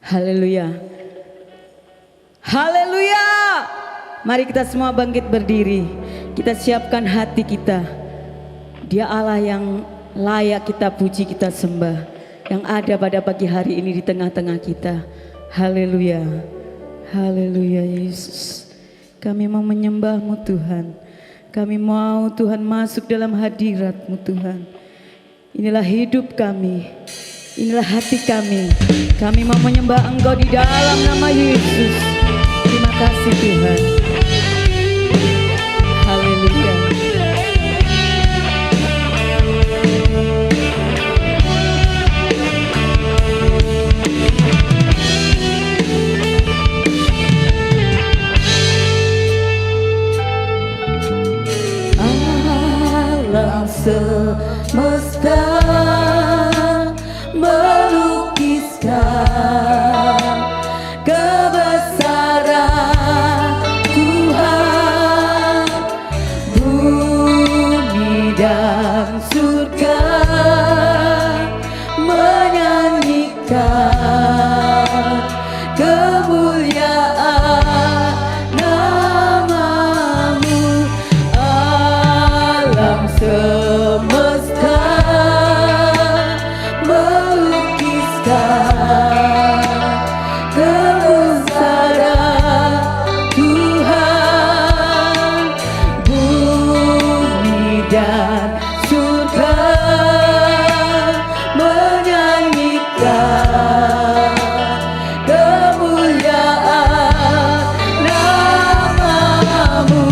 Haleluya. Haleluya. Mari kita semua bangkit berdiri. Kita siapkan hati kita. Dia Allah yang layak kita puji, kita sembah, yang ada pada pagi hari ini di tengah-tengah kita. Haleluya. Haleluya Yesus. Kami mau menyembah-Mu Tuhan. Kami mau Tuhan masuk dalam hadirat-Mu Tuhan. Inilah hidup kami. Inilah hati kami. Kami mau menyembah Engkau di dalam nama Yesus. Terima kasih Tuhan. Haleluya. Alam semesta melukiskan kebesaran Tuhan, bumi dan surga menyanyikan kemuliaan nama-Mu. Alam semesta kebesaran Tuhan, bumi dan surga menyanyikan kemuliaan nama-Mu.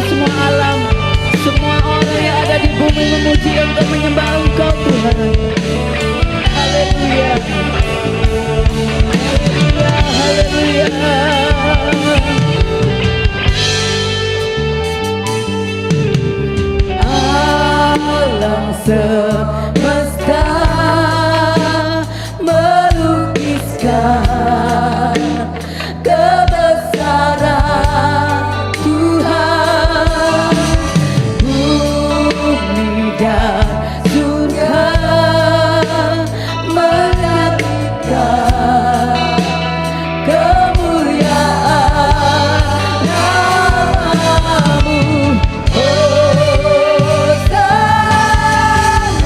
Semua alam, semua orang yang ada di bumi memuji Engkau, menyembah Engkau Tuhan. Haleluya. Haleluya. Alam semesta melukiskan kebesaran Tuhan, bumi dan surga menyanyikan kemuliaan nama-Mu. Hosana,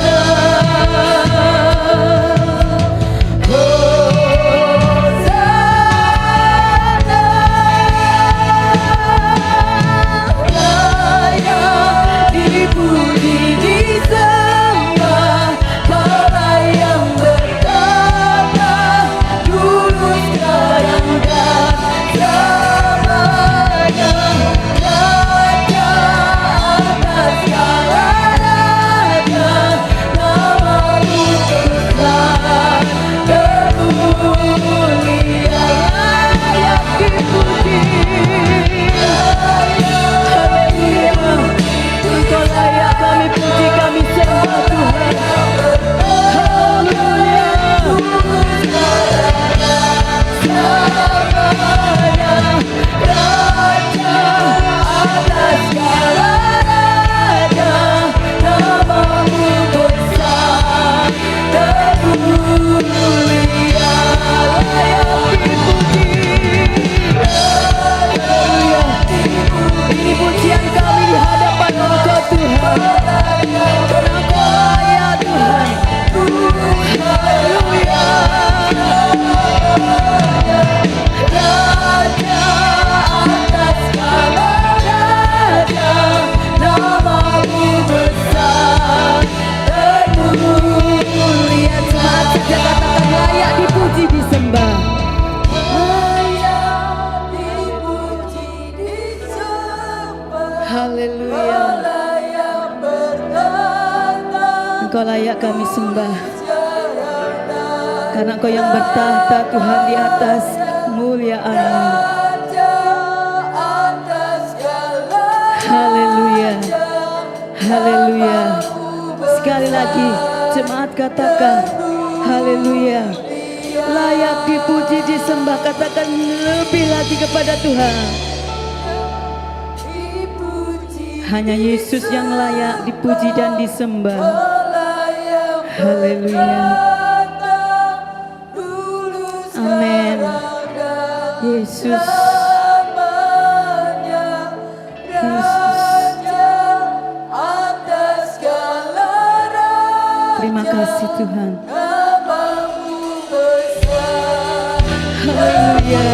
Engkau layak kami sembah, karena Engkau yang bertahta Tuhan di atas kemuliaan-Mu. Haleluya, haleluya. Sekali lagi jemaat katakan haleluya. Layak dipuji, disembah. Katakan lebih lagi kepada Tuhan. Hanya Yesus yang layak dipuji dan disembah. Haleluya. Amin. Yesus. Terima kasih Tuhan. Haleluya.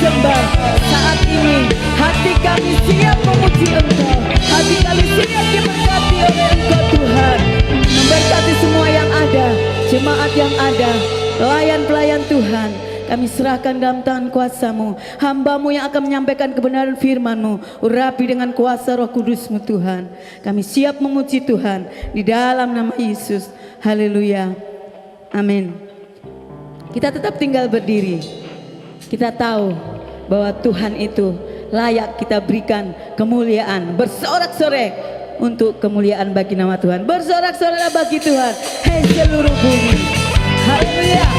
Sembah. Saat ini hati kami siap memuji Engkau, hati kami siap diberkati oleh Engkau Tuhan. Memberkati semua yang ada, jemaat yang ada, pelayan-pelayan Tuhan, kami serahkan dalam tangan kuasa-Mu. Hamba-Mu yang akan menyampaikan kebenaran firman-Mu, urapi dengan kuasa Roh Kudus-Mu Tuhan. Kami siap memuji Tuhan di dalam nama Yesus. Haleluya, amin. Kita tetap tinggal berdiri. Kita tahu bahwa Tuhan itu layak kita berikan kemuliaan. Bersorak-sorai untuk kemuliaan bagi nama Tuhan. Bersorak-sorai bagi Tuhan. Hei seluruh bumi. Haleluya.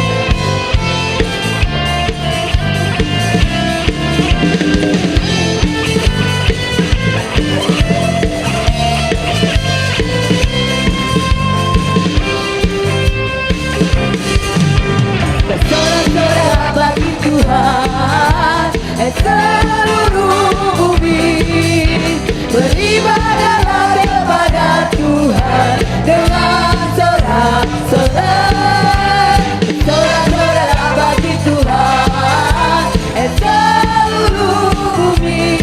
Bersorak-sorai bagi Tuhan, seluruh bumi. Beribadahlah kepada Tuhan dengan sorak-sorai. Sorak-sorai bagi Tuhan, seluruh bumi.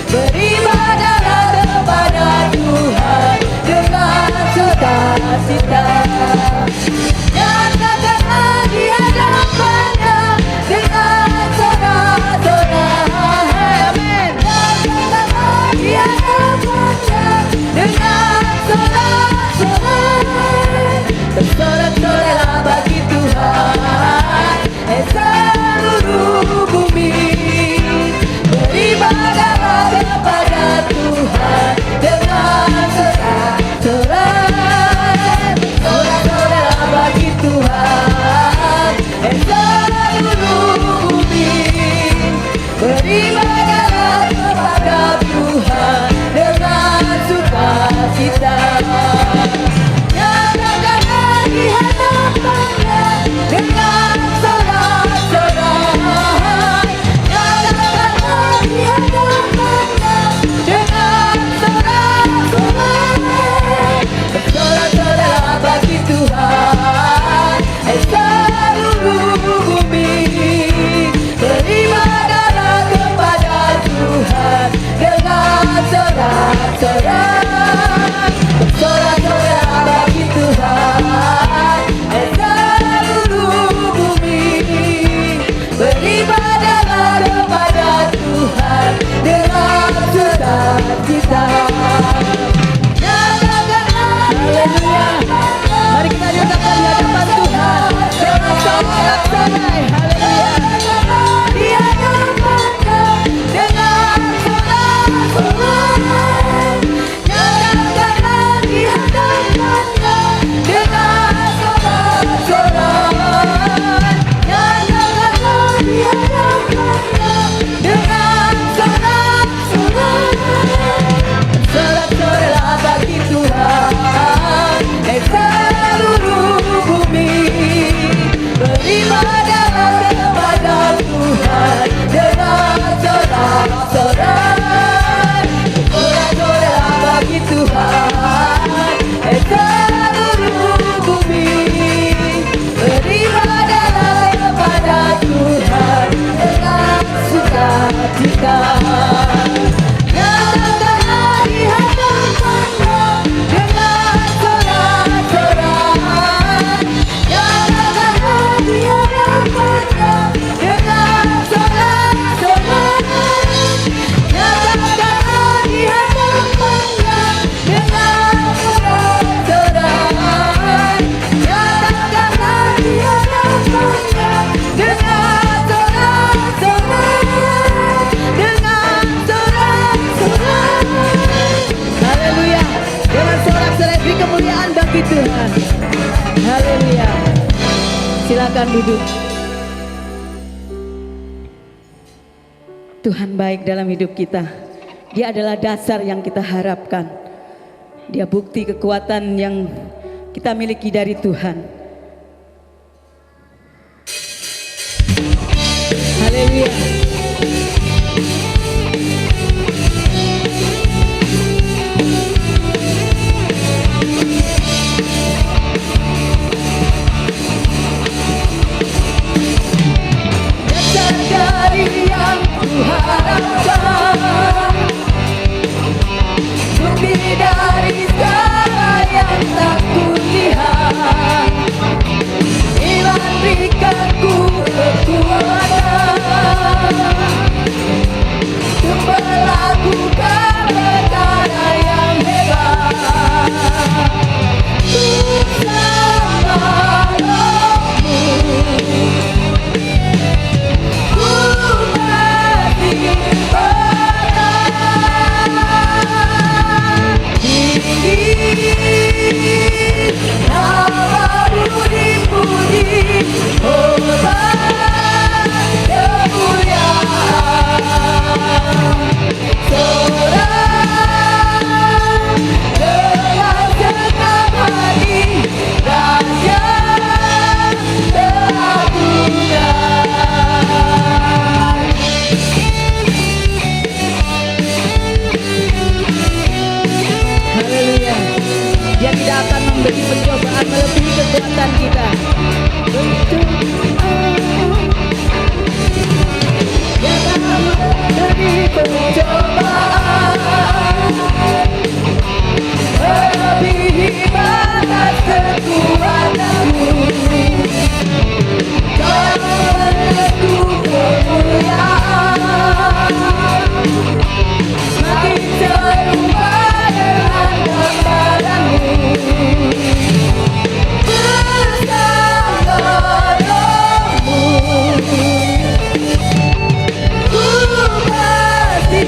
Beribadahlah kepada Tuhan dengan sukacita. Nyatakanlah di hadapan-Nya dengan sorak-sorai. Amin. Nyatakanlah di hadapan-Nya Silakan duduk. Tuhan baik dalam hidup kita. Dia adalah dasar yang kita harapkan. Dia bukti kekuatan yang kita miliki dari Tuhan. Haleluya. Dasar dari yang kuharapkan, bukti dari segala yang tak kulihat. Iman berikanku kekuatan untuk melakukan perkara yang hebat. Ku sama Rohmu, ku pasti menang. Tinggi namamu dipuji, Tuhan kemuliaan. Seorang dengan senang hati, Raja keagungan. Haleluya. Dia tidak akan memberi pencobaan melebihi kekuatan kita. Dia akan memberi pencobaan melebihi batas kekuatanmu. Kau menentu kemuliaan, semakin serupa dengan gambaranmu. Bersama Rohmu, ku pasti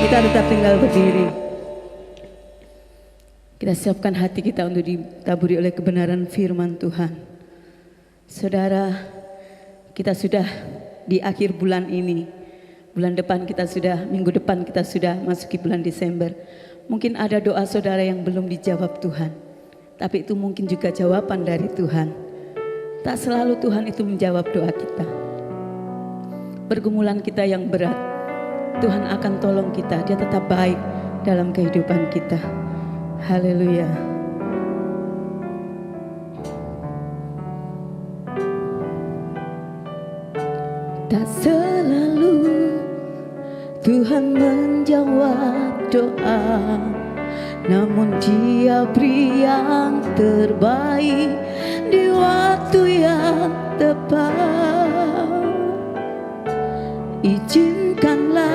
Kita tetap tinggal berdiri. Kita siapkan hati kita untuk ditaburi oleh kebenaran firman Tuhan. Saudara, kita sudah di akhir bulan ini. Bulan depan kita sudah, minggu depan kita sudah masuki bulan Desember. Mungkin ada doa saudara yang belum dijawab Tuhan. Tapi itu mungkin juga jawaban dari Tuhan. Tak selalu Tuhan itu menjawab doa kita. Pergumulan kita yang berat, Tuhan akan tolong kita. Dia tetap baik dalam kehidupan kita. Haleluya. Tak selalu Tuhan menjawab doa, namun Dia beri yang terbaik di waktu yang tepat. Izinkanlah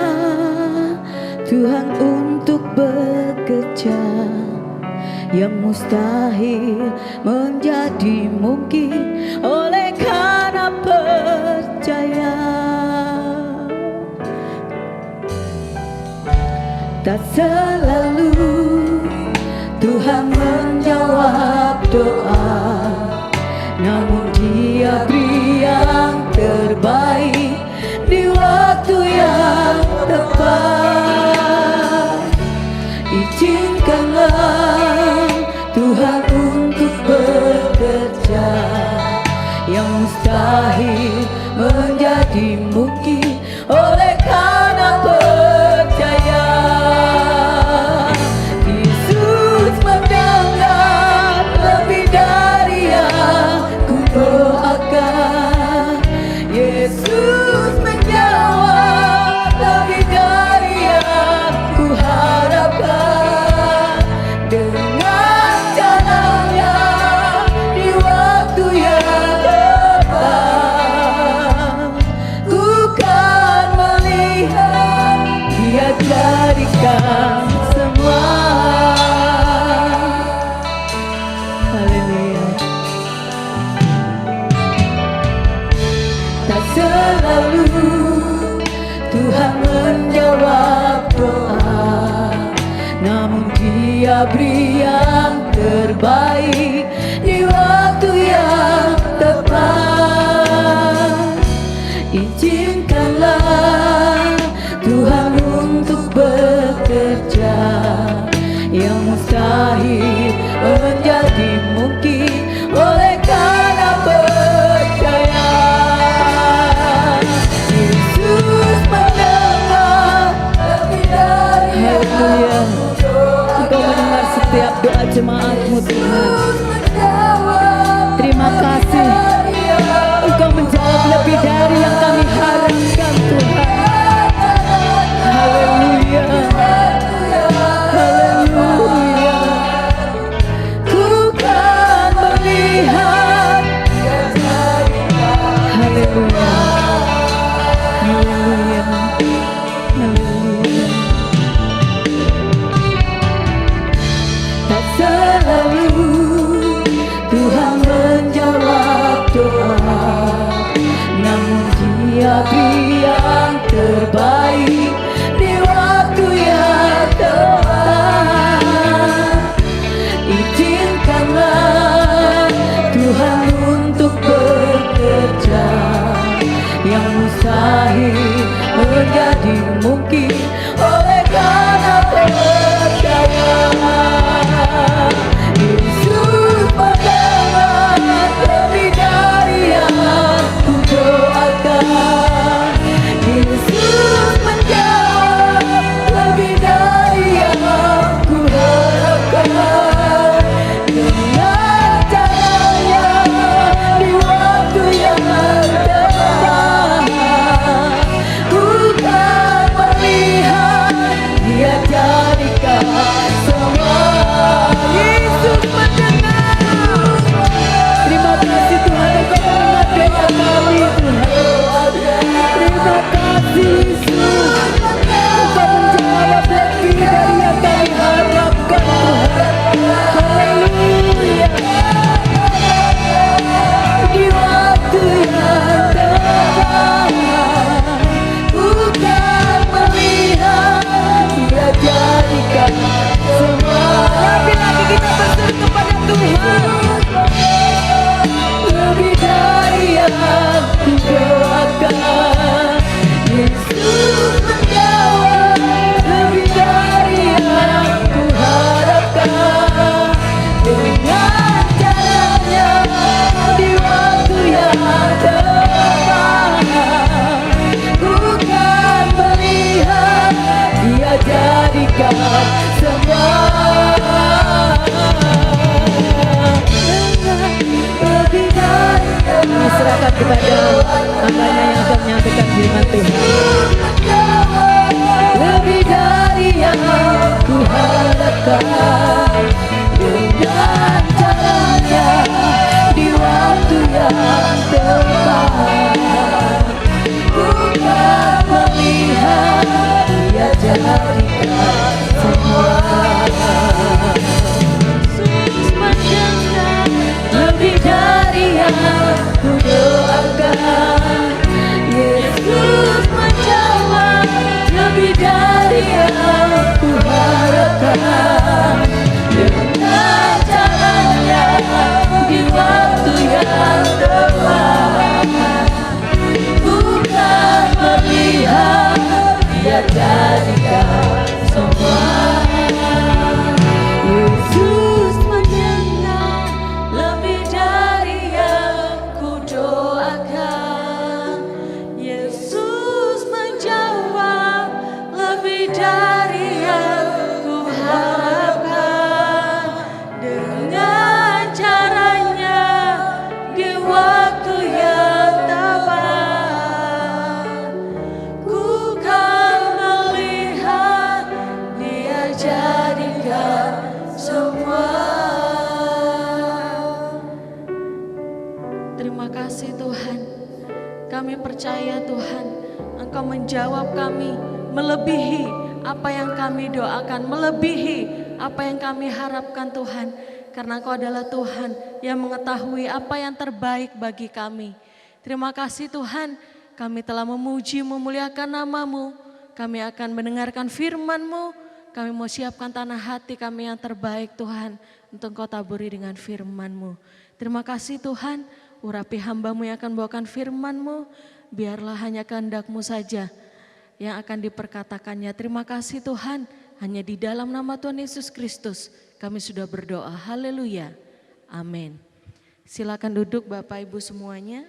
Tuhan untuk bekerja, yang mustahil menjadi mungkin oleh karena percaya. Tak selalu Tuhan menjawab doa, namun Dia beri yang terbaik di waktu yang tepat. Izinkanlah Tuhan untuk bekerja, yang mustahil menjadi mungkin oleh karena percaya. Yesus mendengar lebih dari yang ku doakan. Yesus menjawab lebih dari yang ku harapkan. Dengan caranya di waktu yang tepat, ku kan melihat Dia jadikan semua. Haleluya. Tak selalu Tuhan menjawab doa, namun Dia beri yang terbaik di waktu yang tepat. Izinkanlah Tuhan untuk bekerja, yang mustahil menjadi mungkin oleh karena percaya. Yesus mendengar lebih dari yang ku doakan. Engkau mendengar setiap doa jemaat-Mu Tuhan. Terima kasih, Engkau menjawab lebih dari yang kami harapkan Tuhan. Haleluya. Haleluya. Ku kan melihat. Haleluya. Haleluya. Haleluya. Tak selalu Tuhan menjawab doa, namun Dia beri yang terbaik di waktu yang tepat. Izinkanlah Tuhan untuk bekerja, yang mustahil menjadi mungkin oleh karena percaya. Yesus mendengar lebih dari yang ku doakan. jadikan semua. Lebih dari kami serahkan kepada hambanya yang akan menyampaikan firman Tuhan. Lebih dari yang ku harapkan, dengan caranya di waktu yang tepat, ku kan melihat Dia jadikan semua. Lebih dari yang ku doakan, Yesus menjawab. Lebih dari yang ku harapkan, dengan caranya di waktu yang tepat, ku kan melihat Dia jadikan semua. Yesus mendengar lebih dari yang ku doakan, Yesus menjawab lebih dari yang ku harapkan, dengan caranya di waktu yang tepat, ku kan melihat Dia jadikan semua. Terima kasih Tuhan, kami percaya Tuhan, Engkau menjawab kami melebihi apa yang kami doakan, melebihi apa yang kami harapkan Tuhan. Karena Engkau adalah Tuhan yang mengetahui apa yang terbaik bagi kami. Terima kasih Tuhan, kami telah memuji memuliakan nama-Mu. Kami akan mendengarkan firman-Mu. Kami mau siapkan tanah hati kami yang terbaik Tuhan, untuk Engkau taburi dengan firman-Mu. Terima kasih Tuhan, urapi hamba-Mu yang akan bawakan firman-Mu. Biarlah hanya kehendak-Mu saja yang akan diperkatakannya. Terima kasih Tuhan, hanya di dalam nama Tuhan Yesus Kristus kami sudah berdoa. Haleluya. Amin. Silakan duduk Bapak Ibu semuanya.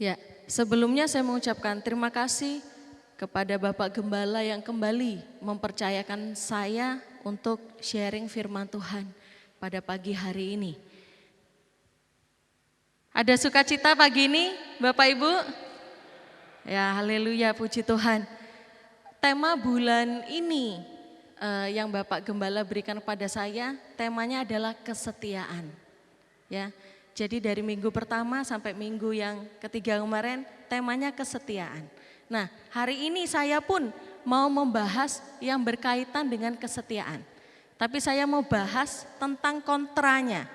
Ya, sebelumnya saya mengucapkan terima kasih kepada Bapak Gembala yang kembali mempercayakan saya untuk sharing firman Tuhan pada pagi hari ini. Ada sukacita pagi ini Bapak Ibu? Ya, haleluya, puji Tuhan. Tema bulan ini yang Bapak Gembala berikan kepada saya, temanya adalah kesetiaan. Ya. Jadi dari minggu pertama sampai minggu yang ketiga kemarin temanya kesetiaan. Nah, hari ini saya pun mau membahas yang berkaitan dengan kesetiaan. Tapi saya mau bahas tentang kontranya,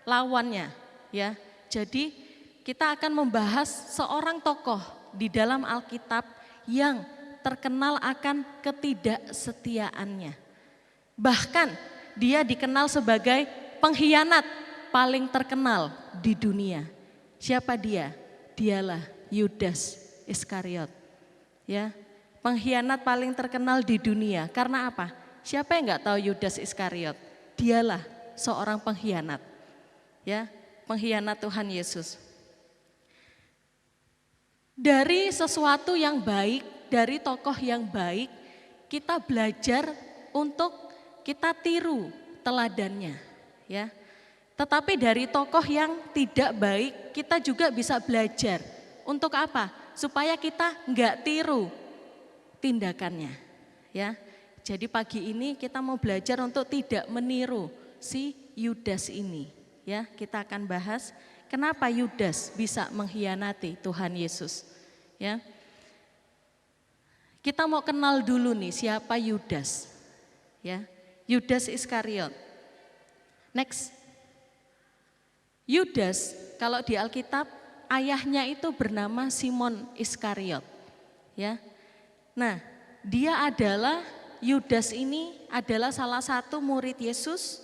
lawannya, ya. Jadi kita akan membahas seorang tokoh di dalam Alkitab yang terkenal akan ketidaksetiaannya. Bahkan dia dikenal sebagai pengkhianat paling terkenal di dunia. Siapa dia? Dialah Yudas Iskariot. Ya, pengkhianat paling terkenal di dunia. Karena apa? Siapa yang nggak tahu Yudas Iskariot? Dialah seorang pengkhianat. Ya, pengkhianat Tuhan Yesus. Dari sesuatu yang baik, dari tokoh yang baik, kita belajar untuk kita tiru teladannya. Ya. Tetapi dari tokoh yang tidak baik, kita juga bisa belajar. Untuk apa? Supaya kita enggak tiru tindakannya. Ya. Jadi pagi ini kita mau belajar untuk tidak meniru si Yudas ini. Ya, kita akan bahas kenapa Yudas bisa mengkhianati Tuhan Yesus. Ya. Kita mau kenal dulu nih siapa Yudas. Ya. Yudas Iskariot. Next. Yudas, kalau di Alkitab ayahnya itu bernama Simon Iskariot. Ya. Nah, dia adalah Yudas ini adalah salah satu murid Yesus,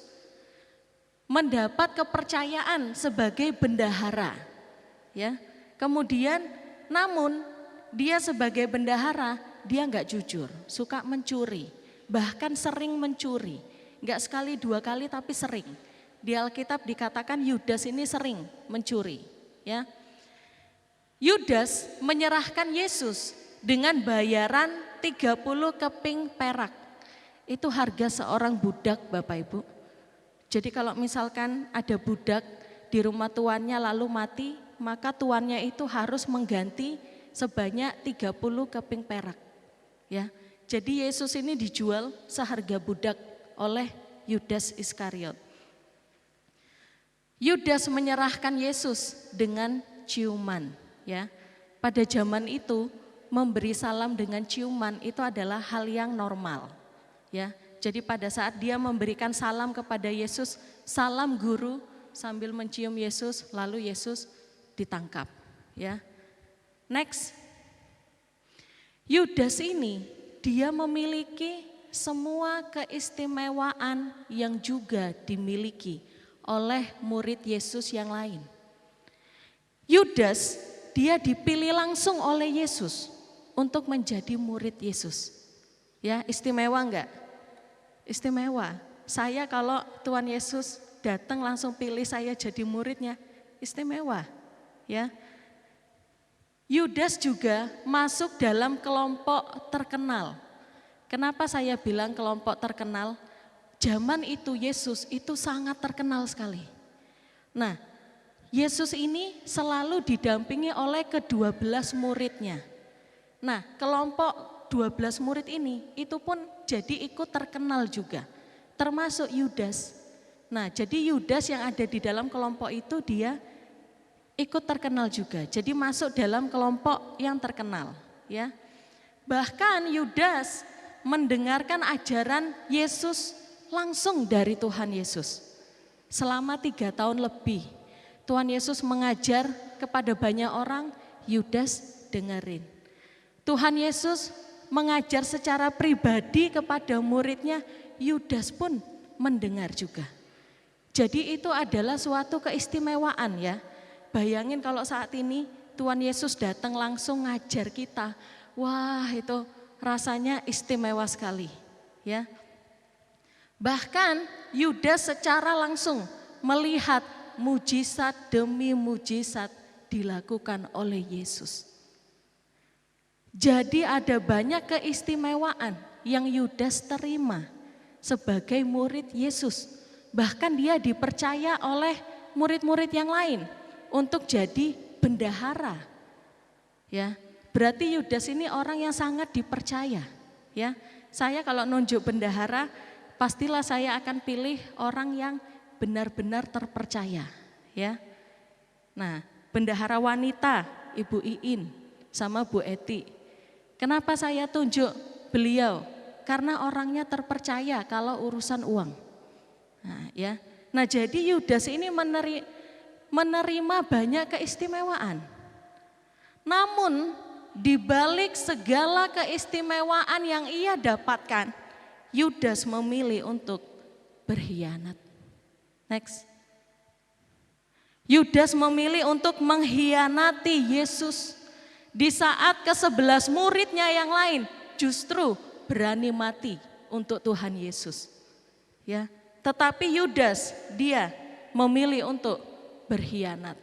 mendapat kepercayaan sebagai bendahara. Ya. Kemudian namun dia sebagai bendahara, dia nggak jujur, suka mencuri, bahkan sering mencuri. Nggak sekali dua kali tapi sering. Di Alkitab dikatakan Yudas ini sering mencuri. Ya, Yudas menyerahkan Yesus dengan bayaran 30 keping perak. Itu harga seorang budak, Bapak Ibu. Jadi kalau misalkan ada budak di rumah tuannya lalu mati, maka tuannya itu harus mengganti sebanyak 30 keping perak. Ya. Jadi Yesus ini dijual seharga budak oleh Yudas Iskariot. Yudas menyerahkan Yesus dengan ciuman, ya. Pada zaman itu memberi salam dengan ciuman itu adalah hal yang normal, ya. Jadi pada saat dia memberikan salam kepada Yesus, salam guru, sambil mencium Yesus, lalu Yesus ditangkap, ya. Next. Yudas ini dia memiliki semua keistimewaan yang juga dimiliki oleh murid Yesus yang lain. Yudas dia dipilih langsung oleh Yesus untuk menjadi murid Yesus. Ya, istimewa enggak? Istimewa. Saya kalau Tuhan Yesus datang langsung pilih saya jadi muridnya, istimewa. Ya. Yudas juga masuk dalam kelompok terkenal. Kenapa saya bilang kelompok terkenal? Zaman itu Yesus itu sangat terkenal sekali. Nah, Yesus ini selalu didampingi oleh ke-12 muridnya. Nah, kelompok 12 murid ini itu pun jadi ikut terkenal juga, termasuk Yudas. Nah, jadi Yudas yang ada di dalam kelompok itu dia ikut terkenal juga. Jadi masuk dalam kelompok yang terkenal, ya. Bahkan Yudas mendengarkan ajaran Yesus langsung dari Tuhan Yesus. Selama 3 tahun lebih Tuhan Yesus mengajar kepada banyak orang, Yudas dengerin. Tuhan Yesus mengajar secara pribadi kepada muridnya, Yudas pun mendengar juga. Jadi itu adalah suatu keistimewaan, ya. Bayangin kalau saat ini Tuhan Yesus datang langsung ngajar kita. Wah, itu rasanya istimewa sekali, ya. Bahkan Yudas secara langsung melihat mujizat demi mujizat dilakukan oleh Yesus. Jadi ada banyak keistimewaan yang Yudas terima sebagai murid Yesus. Bahkan dia dipercaya oleh murid-murid yang lain untuk jadi bendahara. Ya, berarti Yudas ini orang yang sangat dipercaya, ya. Saya kalau nunjuk bendahara pastilah saya akan pilih orang yang benar-benar terpercaya, ya. Nah, bendahara wanita Ibu Iin sama Bu Eti. Kenapa saya tunjuk beliau? Karena orangnya terpercaya kalau urusan uang. Nah, ya. Nah, jadi Yudas ini menerima banyak keistimewaan. Namun di balik segala keistimewaan yang ia dapatkan, Yudas memilih untuk berkhianat. Next. Yudas memilih untuk mengkhianati Yesus. Di saat ke-11 muridnya yang lain justru berani mati untuk Tuhan Yesus. Ya, tetapi Yudas dia memilih untuk berkhianat.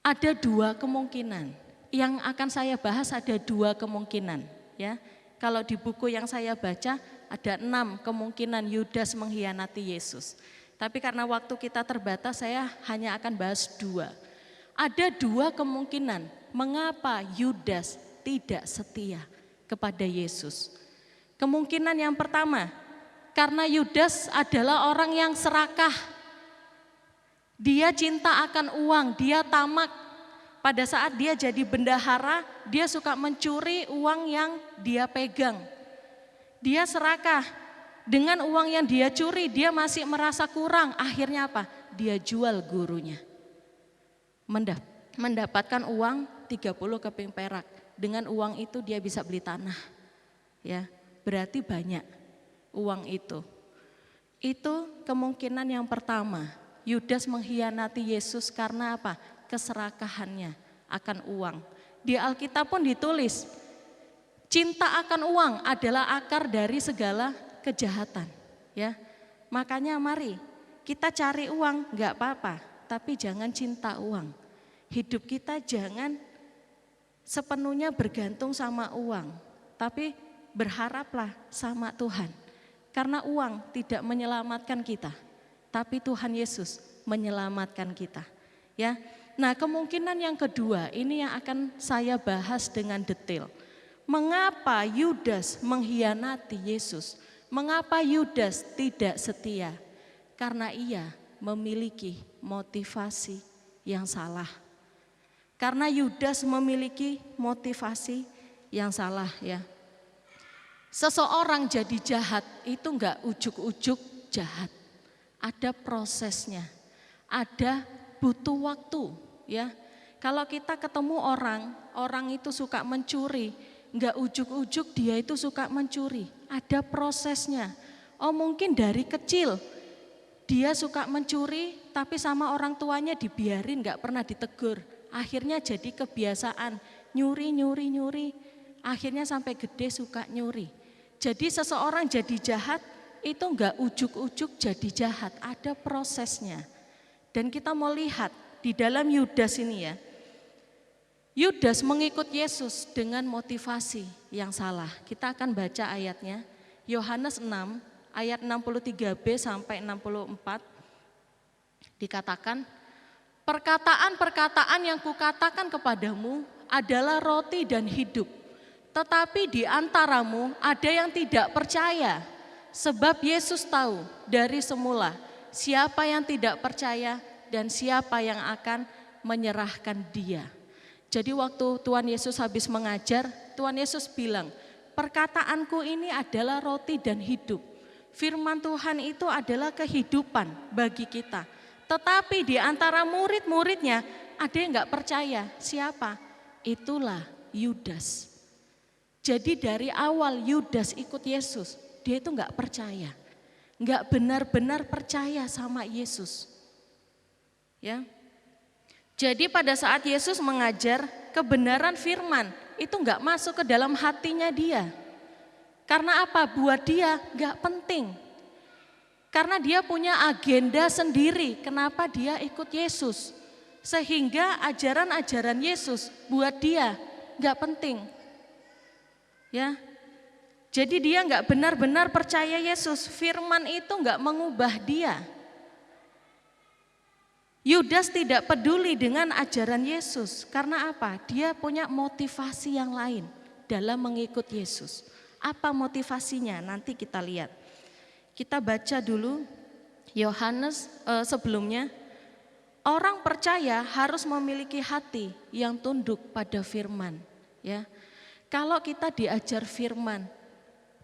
Ada 2 kemungkinan. Yang akan saya bahas ada 2 kemungkinan, ya. Kalau di buku yang saya baca ada 6 kemungkinan Yudas mengkhianati Yesus. Tapi karena waktu kita terbatas saya hanya akan bahas 2. Ada 2 kemungkinan mengapa Yudas tidak setia kepada Yesus. Kemungkinan yang pertama, karena Yudas adalah orang yang serakah. Dia cinta akan uang, dia tamak. Pada saat dia jadi bendahara, dia suka mencuri uang yang dia pegang. Dia serakah, dengan uang yang dia curi dia masih merasa kurang. Akhirnya apa? Dia jual gurunya. Mendapatkan uang 30 keping perak. Dengan uang itu dia bisa beli tanah. Ya, berarti banyak uang itu. Itu kemungkinan yang pertama. Yudas mengkhianati Yesus karena apa? Keserakahannya, akan uang. Di Alkitab pun ditulis, cinta akan uang adalah akar dari segala kejahatan. Ya, makanya mari kita cari uang nggak apa-apa, tapi jangan cinta uang. Hidup kita jangan sepenuhnya bergantung sama uang, tapi berharaplah sama Tuhan. Karena uang tidak menyelamatkan kita, tapi Tuhan Yesus menyelamatkan kita. Ya, nah kemungkinan yang kedua ini yang akan saya bahas dengan detail. Mengapa Yudas mengkhianati Yesus? Mengapa Yudas tidak setia? Karena ia memiliki motivasi yang salah. Karena Yudas memiliki motivasi yang salah ya. Seseorang jadi jahat itu enggak ujuk-ujuk jahat. Ada prosesnya. Ada butuh waktu ya. Kalau kita ketemu orang itu suka mencuri, enggak ujuk-ujuk dia itu suka mencuri. Ada prosesnya. Oh mungkin dari kecil dia suka mencuri tapi sama orang tuanya dibiarin enggak pernah ditegur. Akhirnya jadi kebiasaan nyuri. Akhirnya sampai gede suka nyuri. Jadi seseorang jadi jahat itu enggak ujuk-ujuk jadi jahat, ada prosesnya. Dan kita mau lihat di dalam Yudas ini ya. Yudas mengikut Yesus dengan motivasi yang salah. Kita akan baca ayatnya. Yohanes 6 ayat 63b sampai 64 dikatakan, perkataan-perkataan yang kukatakan kepadamu adalah roti dan hidup. Tetapi di antaramu ada yang tidak percaya. Sebab Yesus tahu dari semula siapa yang tidak percaya dan siapa yang akan menyerahkan dia. Jadi waktu Tuhan Yesus habis mengajar, Tuhan Yesus bilang, perkataanku ini adalah roti dan hidup. Firman Tuhan itu adalah kehidupan bagi kita. Tetapi di antara murid-muridnya ada yang enggak percaya. Siapa? Itulah Yudas. Jadi dari awal Yudas ikut Yesus, dia itu enggak percaya. Enggak benar-benar percaya sama Yesus. Ya. Jadi pada saat Yesus mengajar, kebenaran firman itu enggak masuk ke dalam hatinya dia. Karena apa? Buat dia enggak penting. Karena dia punya agenda sendiri, kenapa dia ikut Yesus. Sehingga ajaran-ajaran Yesus buat dia enggak penting. Ya. Jadi dia enggak benar-benar percaya Yesus, firman itu enggak mengubah dia. Yudas tidak peduli dengan ajaran Yesus, karena apa? Dia punya motivasi yang lain dalam mengikut Yesus. Apa motivasinya? Nanti kita lihat. Kita baca dulu Yohanes sebelumnya. Orang percaya harus memiliki hati yang tunduk pada firman. Ya, kalau kita diajar firman,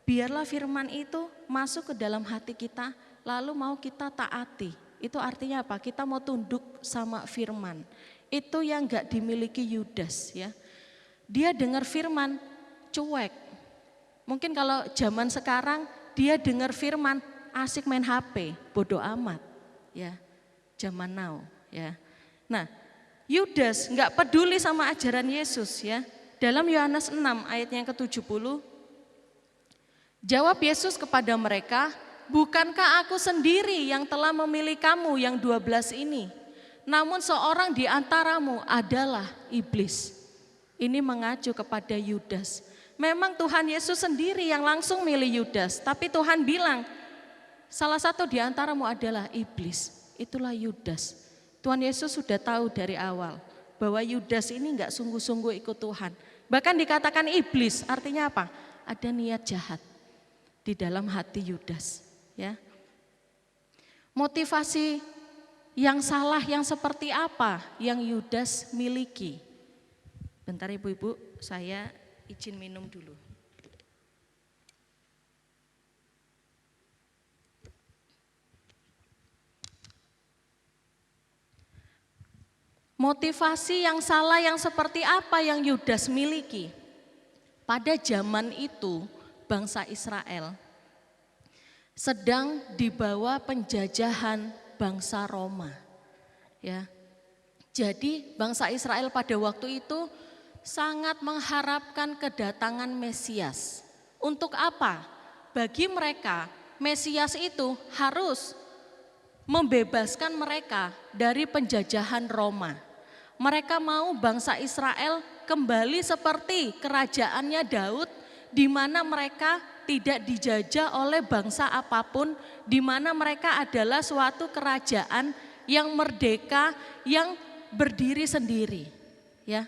biarlah firman itu masuk ke dalam hati kita, lalu mau kita taati. Itu artinya apa? Kita mau tunduk sama firman. Itu yang enggak dimiliki Yudas ya. Dia dengar firman cuek. Mungkin kalau zaman sekarang dia dengar firman asik main HP, bodoh amat ya. Zaman now ya. Nah, Yudas enggak peduli sama ajaran Yesus ya. Dalam Yohanes 6 ayat yang ke-70, jawab Yesus kepada mereka, bukankah aku sendiri yang telah memilih kamu yang 12 ini? Namun seorang di antaramu adalah iblis. Ini mengacu kepada Yudas. Memang Tuhan Yesus sendiri yang langsung milih Yudas, tapi Tuhan bilang, salah satu di antaramu adalah iblis. Itulah Yudas. Tuhan Yesus sudah tahu dari awal bahwa Yudas ini enggak sungguh-sungguh ikut Tuhan. Bahkan dikatakan iblis, artinya apa? Ada niat jahat di dalam hati Yudas. Ya. Motivasi yang salah yang seperti apa yang Yudas miliki? Bentar ibu-ibu, saya izin minum dulu. Motivasi yang salah yang seperti apa yang Yudas miliki? Pada zaman itu bangsa Israel sedang dibawa penjajahan bangsa Roma. Ya. Jadi bangsa Israel pada waktu itu sangat mengharapkan kedatangan Mesias. Untuk apa? Bagi mereka Mesias itu harus membebaskan mereka dari penjajahan Roma. Mereka mau bangsa Israel kembali seperti kerajaannya Daud, di mana mereka tidak dijajah oleh bangsa apapun, di mana mereka adalah suatu kerajaan yang merdeka, yang berdiri sendiri, ya.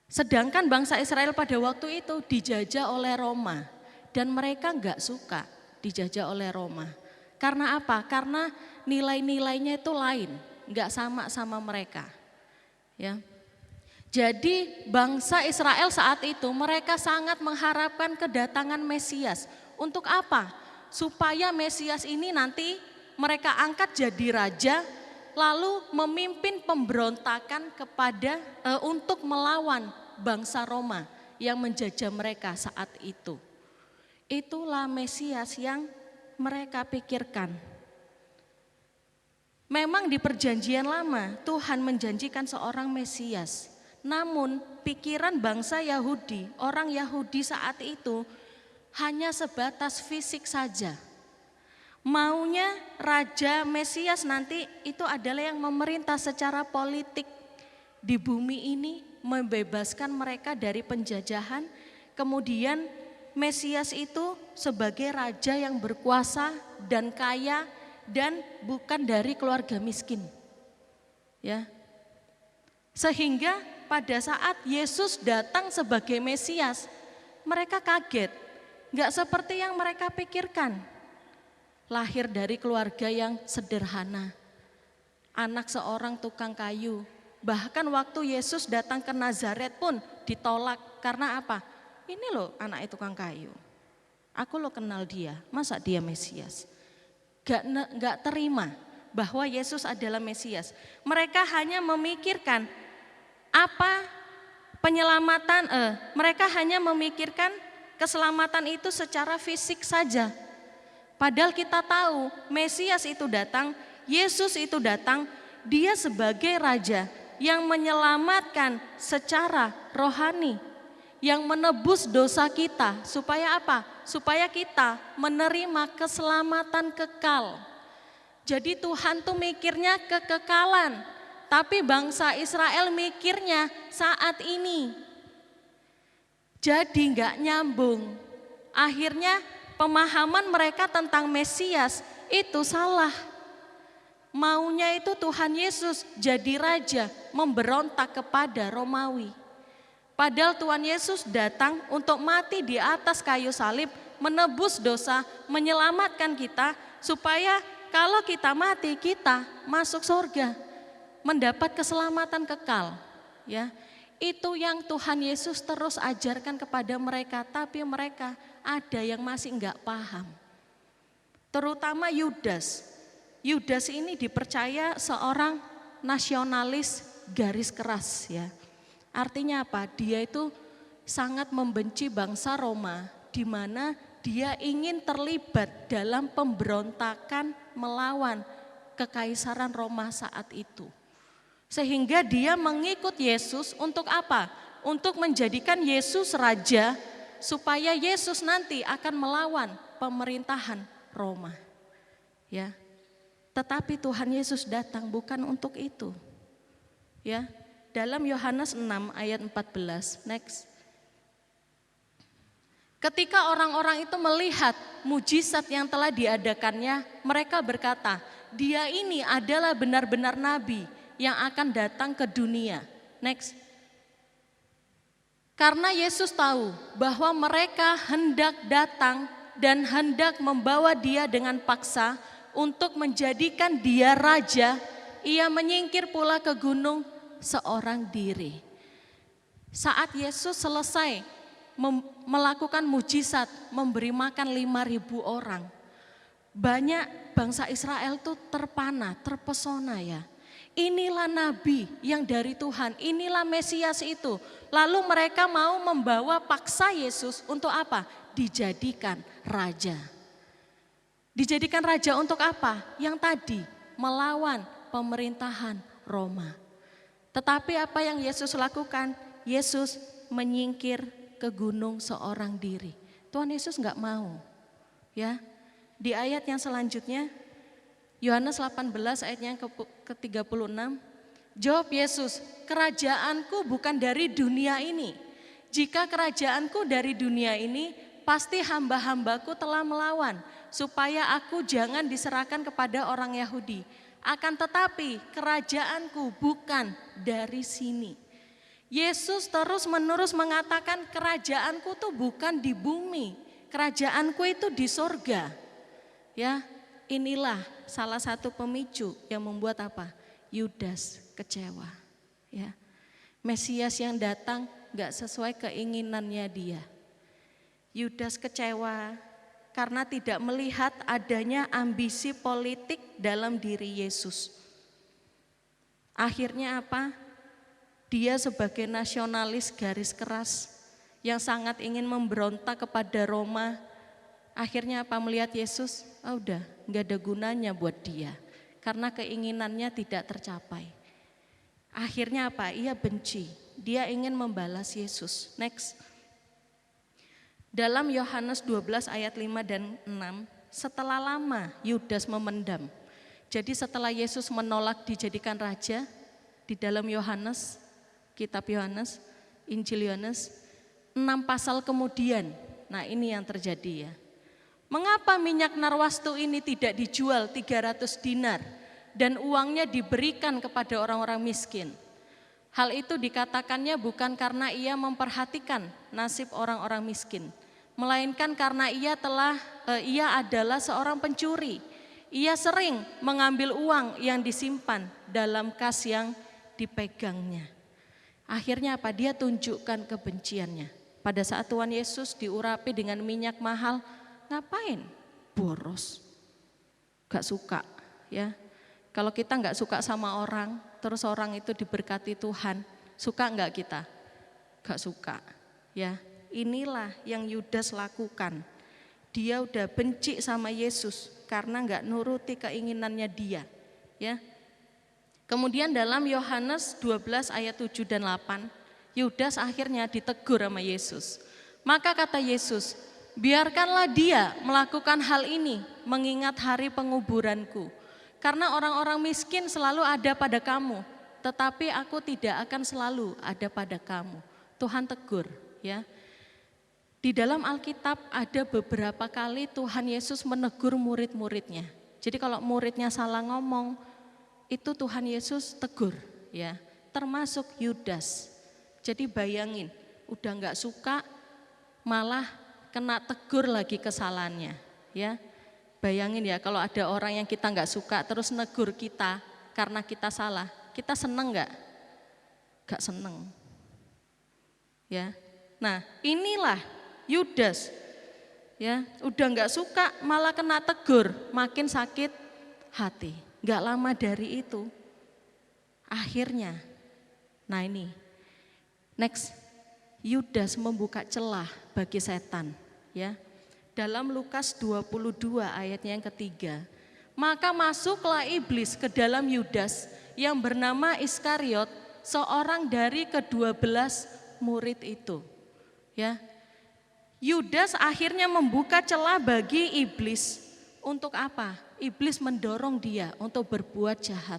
Sedangkan bangsa Israel pada waktu itu dijajah oleh Roma dan mereka enggak suka dijajah oleh Roma. Karena apa? Karena nilai-nilainya itu lain, enggak sama mereka. Ya. Jadi bangsa Israel saat itu mereka sangat mengharapkan kedatangan Mesias. Untuk apa? Supaya Mesias ini nanti mereka angkat jadi raja, lalu memimpin pemberontakan untuk melawan bangsa Roma yang menjajah mereka saat itu. Itulah Mesias yang mereka pikirkan. Memang di perjanjian lama Tuhan menjanjikan seorang Mesias. Namun pikiran bangsa Yahudi, orang Yahudi saat itu hanya sebatas fisik saja. Maunya Raja Mesias nanti itu adalah yang memerintah secara politik di bumi ini, membebaskan mereka dari penjajahan. Kemudian Mesias itu sebagai raja yang berkuasa dan kaya dan bukan dari keluarga miskin. Ya. Sehingga pada saat Yesus datang sebagai Mesias, mereka kaget. Enggak seperti yang mereka pikirkan. Lahir dari keluarga yang sederhana, anak seorang tukang kayu. Bahkan waktu Yesus datang ke Nazaret pun ditolak. Karena apa? Ini loh anak tukang kayu. Aku lo kenal dia, masa dia Mesias? Gak terima bahwa Yesus adalah Mesias. Mereka hanya memikirkan apa penyelamatan, mereka hanya memikirkan keselamatan itu secara fisik saja. Padahal kita tahu Mesias itu datang, Yesus itu datang, dia sebagai raja yang menyelamatkan secara rohani, yang menebus dosa kita. Supaya apa? Supaya kita menerima keselamatan kekal. Jadi Tuhan tuh mikirnya kekekalan, tapi bangsa Israel mikirnya saat ini. Jadi nggak nyambung. Akhirnya pemahaman mereka tentang Mesias itu salah. Maunya itu Tuhan Yesus jadi raja, memberontak kepada Romawi. Padahal Tuhan Yesus datang untuk mati di atas kayu salib, menebus dosa, menyelamatkan kita, supaya kalau kita mati kita masuk surga, mendapat keselamatan kekal. Ya, itu yang Tuhan Yesus terus ajarkan kepada mereka, tapi mereka ada yang masih enggak paham. Terutama Yudas. Yudas ini dipercaya seorang nasionalis garis keras, ya. Artinya apa? Dia itu sangat membenci bangsa Roma, di mana dia ingin terlibat dalam pemberontakan melawan kekaisaran Roma saat itu. Sehingga dia mengikut Yesus untuk apa? Untuk menjadikan Yesus raja, supaya Yesus nanti akan melawan pemerintahan Roma. Ya. Tetapi Tuhan Yesus datang bukan untuk itu. Ya. Dalam Yohanes 6 ayat 14. Next. Ketika orang-orang itu melihat mujizat yang telah diadakannya, mereka berkata, dia ini adalah benar-benar nabi yang akan datang ke dunia. Next. Karena Yesus tahu bahwa mereka hendak datang dan hendak membawa dia dengan paksa untuk menjadikan dia raja, ia menyingkir pula ke gunung seorang diri. Saat Yesus selesai melakukan mujizat, memberi makan 5.000 orang, banyak bangsa Israel tuh terpana, terpesona ya. Inilah nabi yang dari Tuhan, inilah Mesias itu. Lalu mereka mau membawa paksa Yesus untuk apa? Dijadikan raja. Dijadikan raja untuk apa? Yang tadi, melawan pemerintahan Roma. Tetapi apa yang Yesus lakukan? Yesus menyingkir ke gunung seorang diri. Tuhan Yesus nggak mau. Ya, di ayat yang selanjutnya, Yohanes 18 ayatnya ke-36, jawab Yesus, kerajaanku bukan dari dunia ini. Jika kerajaanku dari dunia ini, pasti hamba-hambaku telah melawan, supaya aku jangan diserahkan kepada orang Yahudi. Akan tetapi kerajaanku bukan dari sini. Yesus terus-menerus mengatakan kerajaanku tuh bukan di bumi, kerajaanku itu di sorga. Ya, inilah salah satu pemicu yang membuat apa? Yudas kecewa. Ya, Mesias yang datang gak sesuai keinginannya dia. Yudas kecewa karena tidak melihat adanya ambisi politik dalam diri Yesus. Akhirnya apa? Dia sebagai nasionalis garis keras yang sangat ingin memberontak kepada Roma. Akhirnya apa? Melihat Yesus, udah gak ada gunanya buat dia. Karena keinginannya tidak tercapai. Akhirnya apa? Ia benci. Dia ingin membalas Yesus. Next. Dalam Yohanes 12 ayat 5 dan 6, setelah lama Yudas memendam. Jadi setelah Yesus menolak dijadikan raja, di dalam Yohanes, kitab Yohanes, Injil Yohanes, 6 pasal kemudian, nah ini yang terjadi ya. Mengapa minyak narwastu ini tidak dijual 300 dinar dan uangnya diberikan kepada orang-orang miskin? Hal itu dikatakannya bukan karena ia memperhatikan nasib orang-orang miskin, melainkan karena ia adalah seorang pencuri. Ia sering mengambil uang yang disimpan dalam kas yang dipegangnya. Akhirnya apa? Dia tunjukkan kebenciannya. Pada saat Tuhan Yesus diurapi dengan minyak mahal, ngapain? Boros. Gak suka ya. Kalau kita gak suka sama orang, terus orang itu diberkati Tuhan, suka gak kita? Gak suka ya. Inilah yang Yudas lakukan. Dia udah benci sama Yesus karena gak nuruti keinginannya dia ya. Kemudian dalam Yohanes 12 ayat 7 dan 8, Yudas akhirnya ditegur sama Yesus. Maka kata Yesus, biarkanlah dia melakukan hal ini mengingat hari penguburanku. Karena orang-orang miskin selalu ada pada kamu, tetapi aku tidak akan selalu ada pada kamu. Tuhan tegur ya. Di dalam Alkitab ada beberapa kali Tuhan Yesus menegur murid-muridnya. Jadi kalau muridnya salah ngomong, itu Tuhan Yesus tegur ya. Termasuk Yudas. Jadi bayangin, udah gak suka malah kena tegur lagi kesalahannya ya. Bayangin ya, kalau ada orang yang kita gak suka terus negur kita karena kita salah, kita seneng gak? Gak seneng ya. Nah inilah Yudas ya, udah gak suka malah kena tegur, makin sakit hati. Gak lama dari itu akhirnya, nah ini next, Yudas membuka celah bagi setan ya. Dalam Lukas 22 ayatnya yang ketiga, maka masuklah iblis ke dalam Yudas yang bernama Iskariot, seorang dari ke-12 murid itu ya. Yudas akhirnya membuka celah bagi iblis. Untuk apa? Iblis mendorong dia untuk berbuat jahat.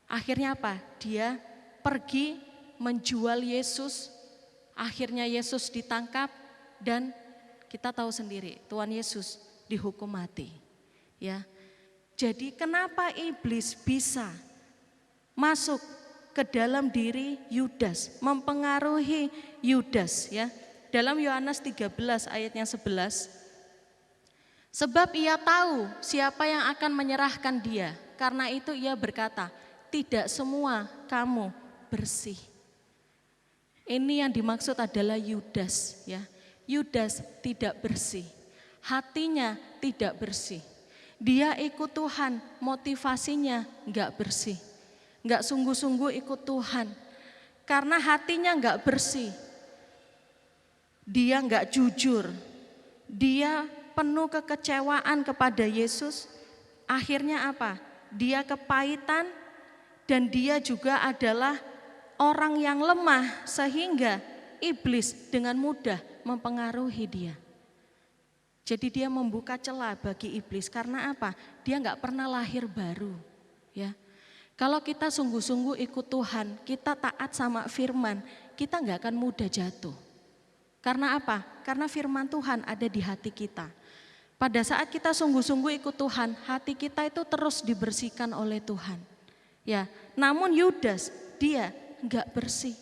Akhirnya apa? Dia pergi menjual Yesus. Akhirnya Yesus ditangkap dan kita tahu sendiri Tuhan Yesus dihukum mati. Ya. Jadi kenapa iblis bisa masuk ke dalam diri Yudas, mempengaruhi Yudas ya? Dalam Yohanes 13 ayatnya 11, sebab ia tahu siapa yang akan menyerahkan dia, karena itu ia berkata, tidak semua kamu bersih. Ini yang dimaksud adalah Yudas ya. Yudas tidak bersih, hatinya tidak bersih. Dia ikut Tuhan, motivasinya enggak bersih. Enggak sungguh-sungguh ikut Tuhan. Karena hatinya enggak bersih. Dia enggak jujur. Dia penuh kekecewaan kepada Yesus. Akhirnya apa? Dia kepahitan dan dia juga adalah orang yang lemah sehingga iblis dengan mudah mempengaruhi dia. Jadi dia membuka celah bagi iblis karena apa? Dia nggak pernah lahir baru, ya. Kalau kita sungguh-sungguh ikut Tuhan, kita taat sama firman, kita nggak akan mudah jatuh. Karena apa? Karena firman Tuhan ada di hati kita. Pada saat kita sungguh-sungguh ikut Tuhan, hati kita itu terus dibersihkan oleh Tuhan. Ya, namun Yudas dia nggak bersih,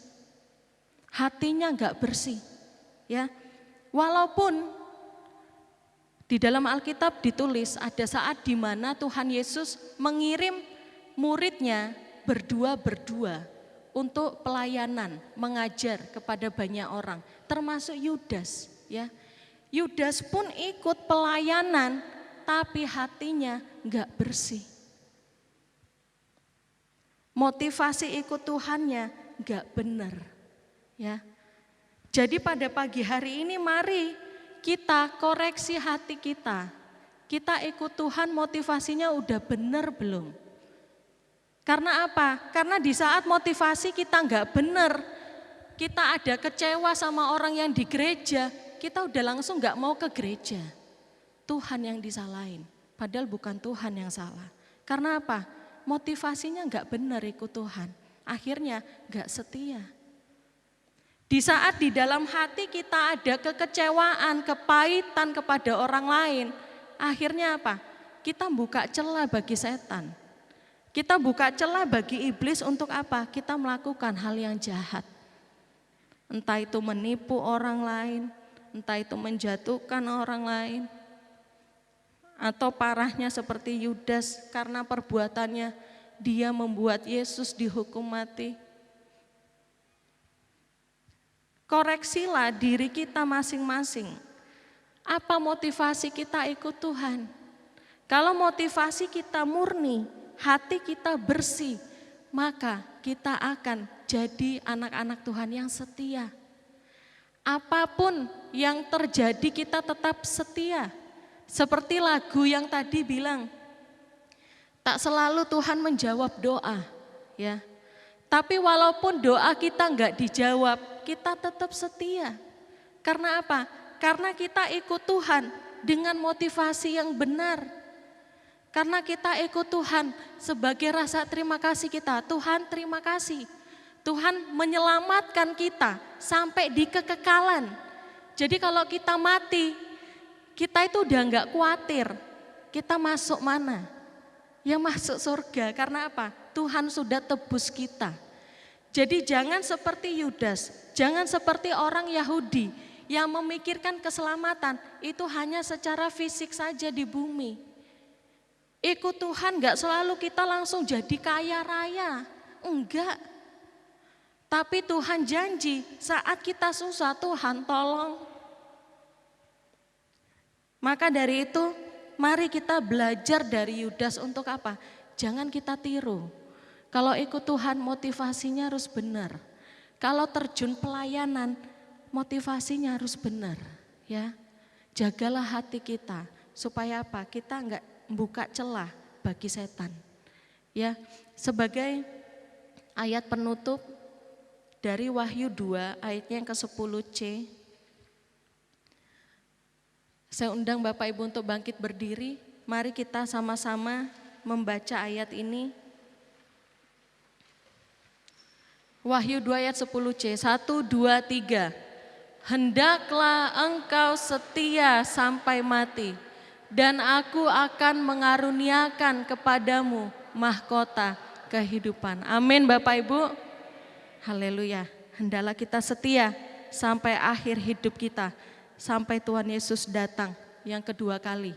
hatinya nggak bersih. Ya, walaupun di dalam Alkitab ditulis ada saat di mana Tuhan Yesus mengirim muridnya berdua-berdua untuk pelayanan, mengajar kepada banyak orang, termasuk Yudas, ya. Yudas pun ikut pelayanan, tapi hatinya enggak bersih. Motivasi ikut Tuhannya enggak benar, ya. Jadi pada pagi hari ini mari kita koreksi hati kita. Kita ikut Tuhan motivasinya udah benar belum? Karena apa? Karena di saat motivasi kita nggak benar, kita ada kecewa sama orang yang di gereja, kita udah langsung nggak mau ke gereja. Tuhan yang disalahin, padahal bukan Tuhan yang salah. Karena apa? Motivasinya nggak benar ikut Tuhan, akhirnya nggak setia. Di saat di dalam hati kita ada kekecewaan, kepahitan kepada orang lain, akhirnya apa? Kita buka celah bagi setan. Kita buka celah bagi iblis untuk apa? Kita melakukan hal yang jahat. Entah itu menipu orang lain, entah itu menjatuhkan orang lain, atau parahnya seperti Yudas karena perbuatannya dia membuat Yesus dihukum mati. Koreksilah diri kita masing-masing. Apa motivasi kita ikut Tuhan? Kalau motivasi kita murni, hati kita bersih, maka kita akan jadi anak-anak Tuhan yang setia. Apapun yang terjadi kita tetap setia. Seperti lagu yang tadi bilang, tak selalu Tuhan menjawab doa, ya. Tapi walaupun doa kita enggak dijawab, kita tetap setia. Karena apa? Karena kita ikut Tuhan dengan motivasi yang benar. Karena kita ikut Tuhan sebagai rasa terima kasih kita. Tuhan terima kasih. Tuhan menyelamatkan kita sampai di kekekalan. Jadi kalau kita mati, kita itu udah enggak khawatir. Kita masuk mana? Ya masuk surga. Karena apa? Tuhan sudah tebus kita. Jadi jangan seperti Yudas, jangan seperti orang Yahudi yang memikirkan keselamatan itu hanya secara fisik saja di bumi. Ikut Tuhan enggak selalu kita langsung jadi kaya raya, enggak. Tapi Tuhan janji saat kita susah Tuhan tolong. Maka dari itu mari kita belajar dari Yudas untuk apa? Jangan kita tiru. Kalau ikut Tuhan motivasinya harus benar. Kalau terjun pelayanan motivasinya harus benar, ya. Jagalah hati kita supaya apa? Kita enggak buka celah bagi setan. Ya, sebagai ayat penutup dari Wahyu 2 ayatnya yang ke-10c. Saya undang Bapak Ibu untuk bangkit berdiri. Mari kita sama-sama membaca ayat ini. Wahyu 2 ayat 10c. 1, 2, 3. Hendaklah engkau setia sampai mati, dan aku akan mengaruniakan kepadamu mahkota kehidupan. Amin Bapak Ibu. Haleluya. Hendaklah kita setia sampai akhir hidup kita, sampai Tuhan Yesus datang yang kedua kali.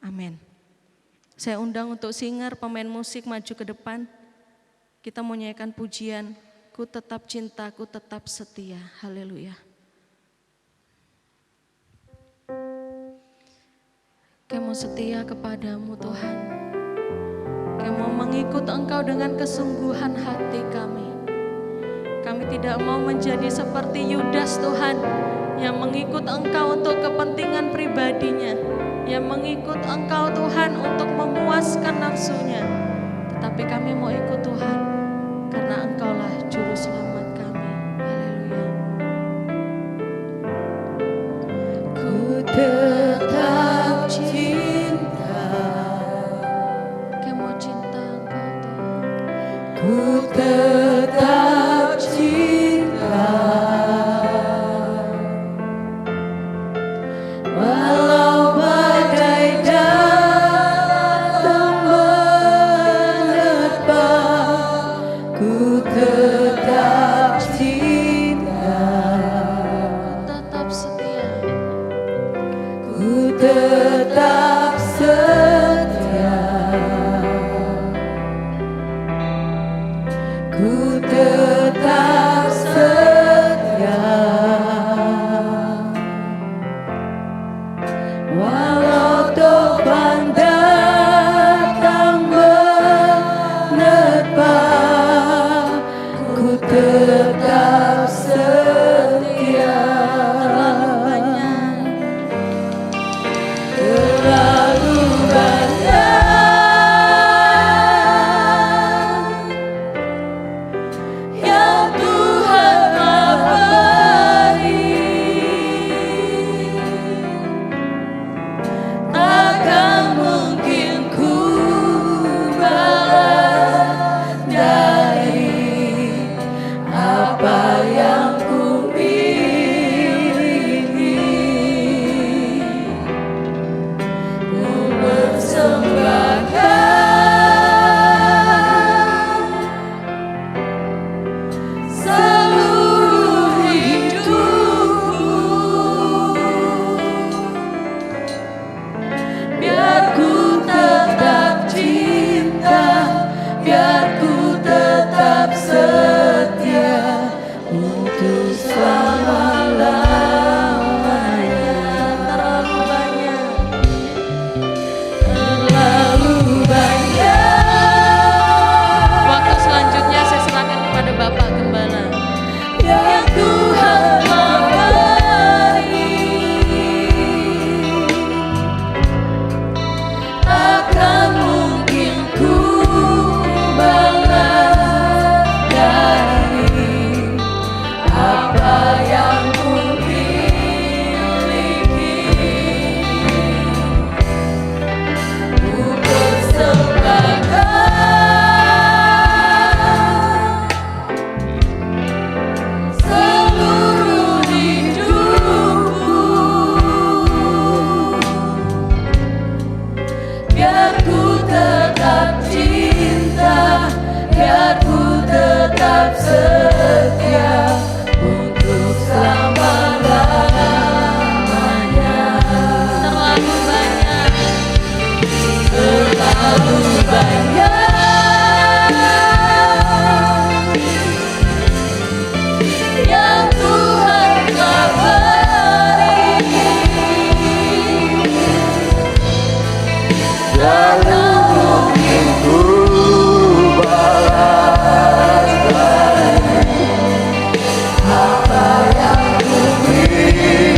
Amin. Saya undang untuk singer, pemain musik maju ke depan. Kita mau nyanyikan pujian, ku tetap cinta, ku tetap setia. Haleluya. Kami mau setia kepadamu Tuhan. Kami mau mengikut Engkau dengan kesungguhan hati kami. Kami tidak mau menjadi seperti Yudas Tuhan, yang mengikut Engkau untuk kepentingan pribadinya, yang mengikut Engkau Tuhan untuk memuaskan nafsunya. Tetapi kami mau ikut Tuhan, karena Engkaulah juru selamat kami. Haleluya. Ku tetap cinta, Kemo cinta Engkau Tuhan. ku tetap cinta, walau badai datang menerpa, ku tetap cinta, Tetap setia. ku tetap setia, ku tetap setia, walau topan datang menerpa, ku tetap setia. Terlalu banyak yang Tuhan telah beri, takkan mungkin ku balas dari apa yang ku miliki. Ku persembahkan seluruh hidupku, biar ku tetap cinta, biar ku tetap setia untuk selama-lamanya. Terlalu banyak, terlalu banyak Waktu selanjutnya saya serahkan kepada Bapak Gembala. yang Tuhan telah beri, takkan mungkin ku balas dari apa yang ku miliki. Ku persembahkan seluruh hidupku, biar ku tetap cinta, biar ku tetap setia untuk selama-lamanya. Terlalu banyak. Terlalu banyak yang Tuhan telah beri, takkan mungkin ku balas dari apa yang ku miliki.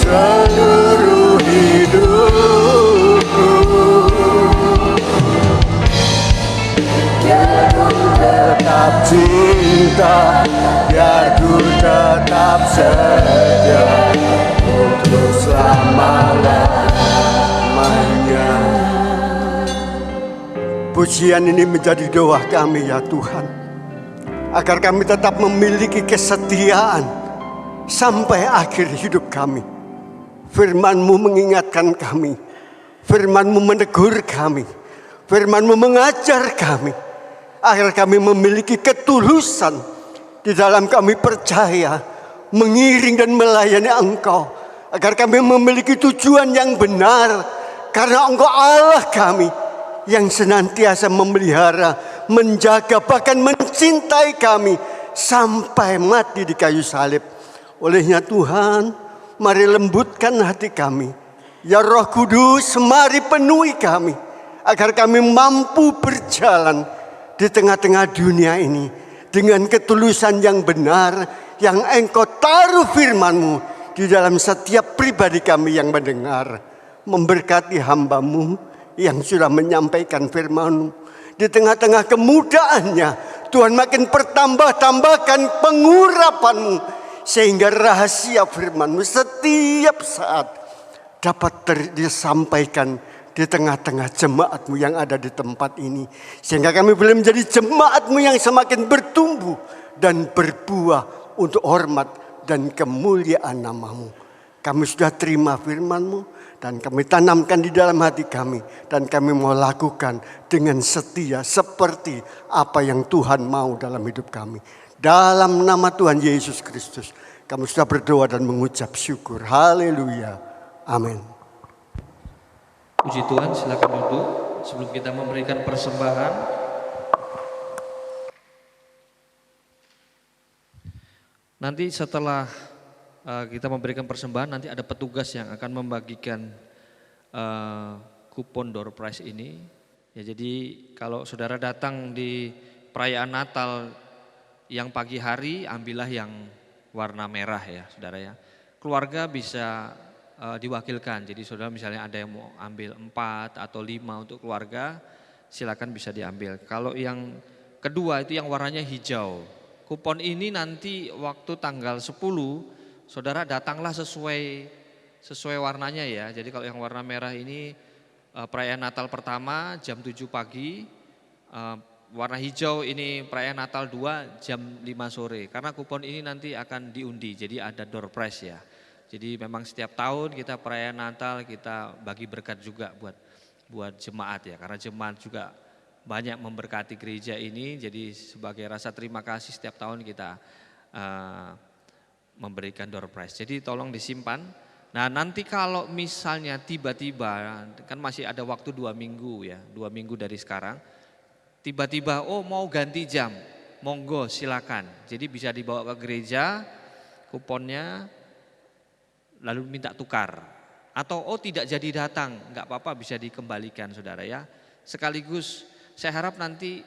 Seluruh hidupku, biar ku tetap cinta, biar ku tetap setia untuk selama-lamanya. Pujian ini menjadi doa kami ya Tuhan, agar kami tetap memiliki kesetiaan sampai akhir hidup kami. Firman-Mu mengingatkan kami, Firman-Mu menegur kami, Firman-Mu mengajar kami, agar kami memiliki ketulusan di dalam kami percaya, mengiring dan melayani Engkau, agar kami memiliki tujuan yang benar, karena Engkau Allah kami yang senantiasa memelihara, menjaga, bahkan mencintai kami sampai mati di kayu salib. Olehnya Tuhan, mari lembutkan hati kami. Ya Roh Kudus, mari penuhi kami, agar kami mampu berjalan di tengah-tengah dunia ini dengan ketulusan yang benar, yang Engkau taruh firman-Mu di dalam setiap pribadi kami yang mendengar. Memberkati hamba-Mu yang sudah menyampaikan firman-Mu. Di tengah-tengah kemudaannya, Tuhan makin tambahkan pengurapan-Mu. Sehingga rahasia firman-Mu setiap saat dapat disampaikan di tengah-tengah jemaat-Mu yang ada di tempat ini. Sehingga kami boleh menjadi jemaat-Mu yang semakin bertumbuh dan berbuah untuk hormat dan kemuliaan nama-Mu. Kami sudah terima firman-Mu dan kami tanamkan di dalam hati kami. Dan kami mau lakukan dengan setia seperti apa yang Tuhan mau dalam hidup kami. Dalam nama Tuhan Yesus Kristus kami sudah berdoa dan mengucap syukur. Haleluya. Amin. Puji Tuhan, silakan duduk sebelum kita memberikan persembahan. Nanti setelah kita memberikan persembahan, nanti ada petugas yang akan membagikan kupon door prize ini. Ya, jadi kalau saudara datang di perayaan Natal yang pagi hari, ambillah yang warna merah ya saudara ya. Keluarga bisa diwakilkan, jadi saudara misalnya ada yang mau ambil 4 atau 5 untuk keluarga, silakan bisa diambil. Kalau yang kedua itu yang warnanya hijau. Kupon ini nanti waktu tanggal 10, saudara datanglah sesuai warnanya ya. Jadi kalau yang warna merah ini perayaan Natal pertama jam 7 pagi, warna hijau ini perayaan Natal 2 jam 5 sore. Karena kupon ini nanti akan diundi, jadi ada door prize ya. Jadi memang setiap tahun kita perayaan Natal kita bagi berkat juga buat jemaat ya. Karena jemaat juga banyak memberkati gereja ini. Jadi sebagai rasa terima kasih setiap tahun kita memberikan door prize. Jadi tolong disimpan. Nah nanti kalau misalnya tiba-tiba kan masih ada waktu 2 minggu ya. 2 minggu dari sekarang. Tiba-tiba mau ganti jam. Monggo silakan. Jadi bisa dibawa ke gereja kuponnya. Lalu minta tukar atau tidak jadi datang, nggak apa-apa bisa dikembalikan saudara ya. Sekaligus saya harap nanti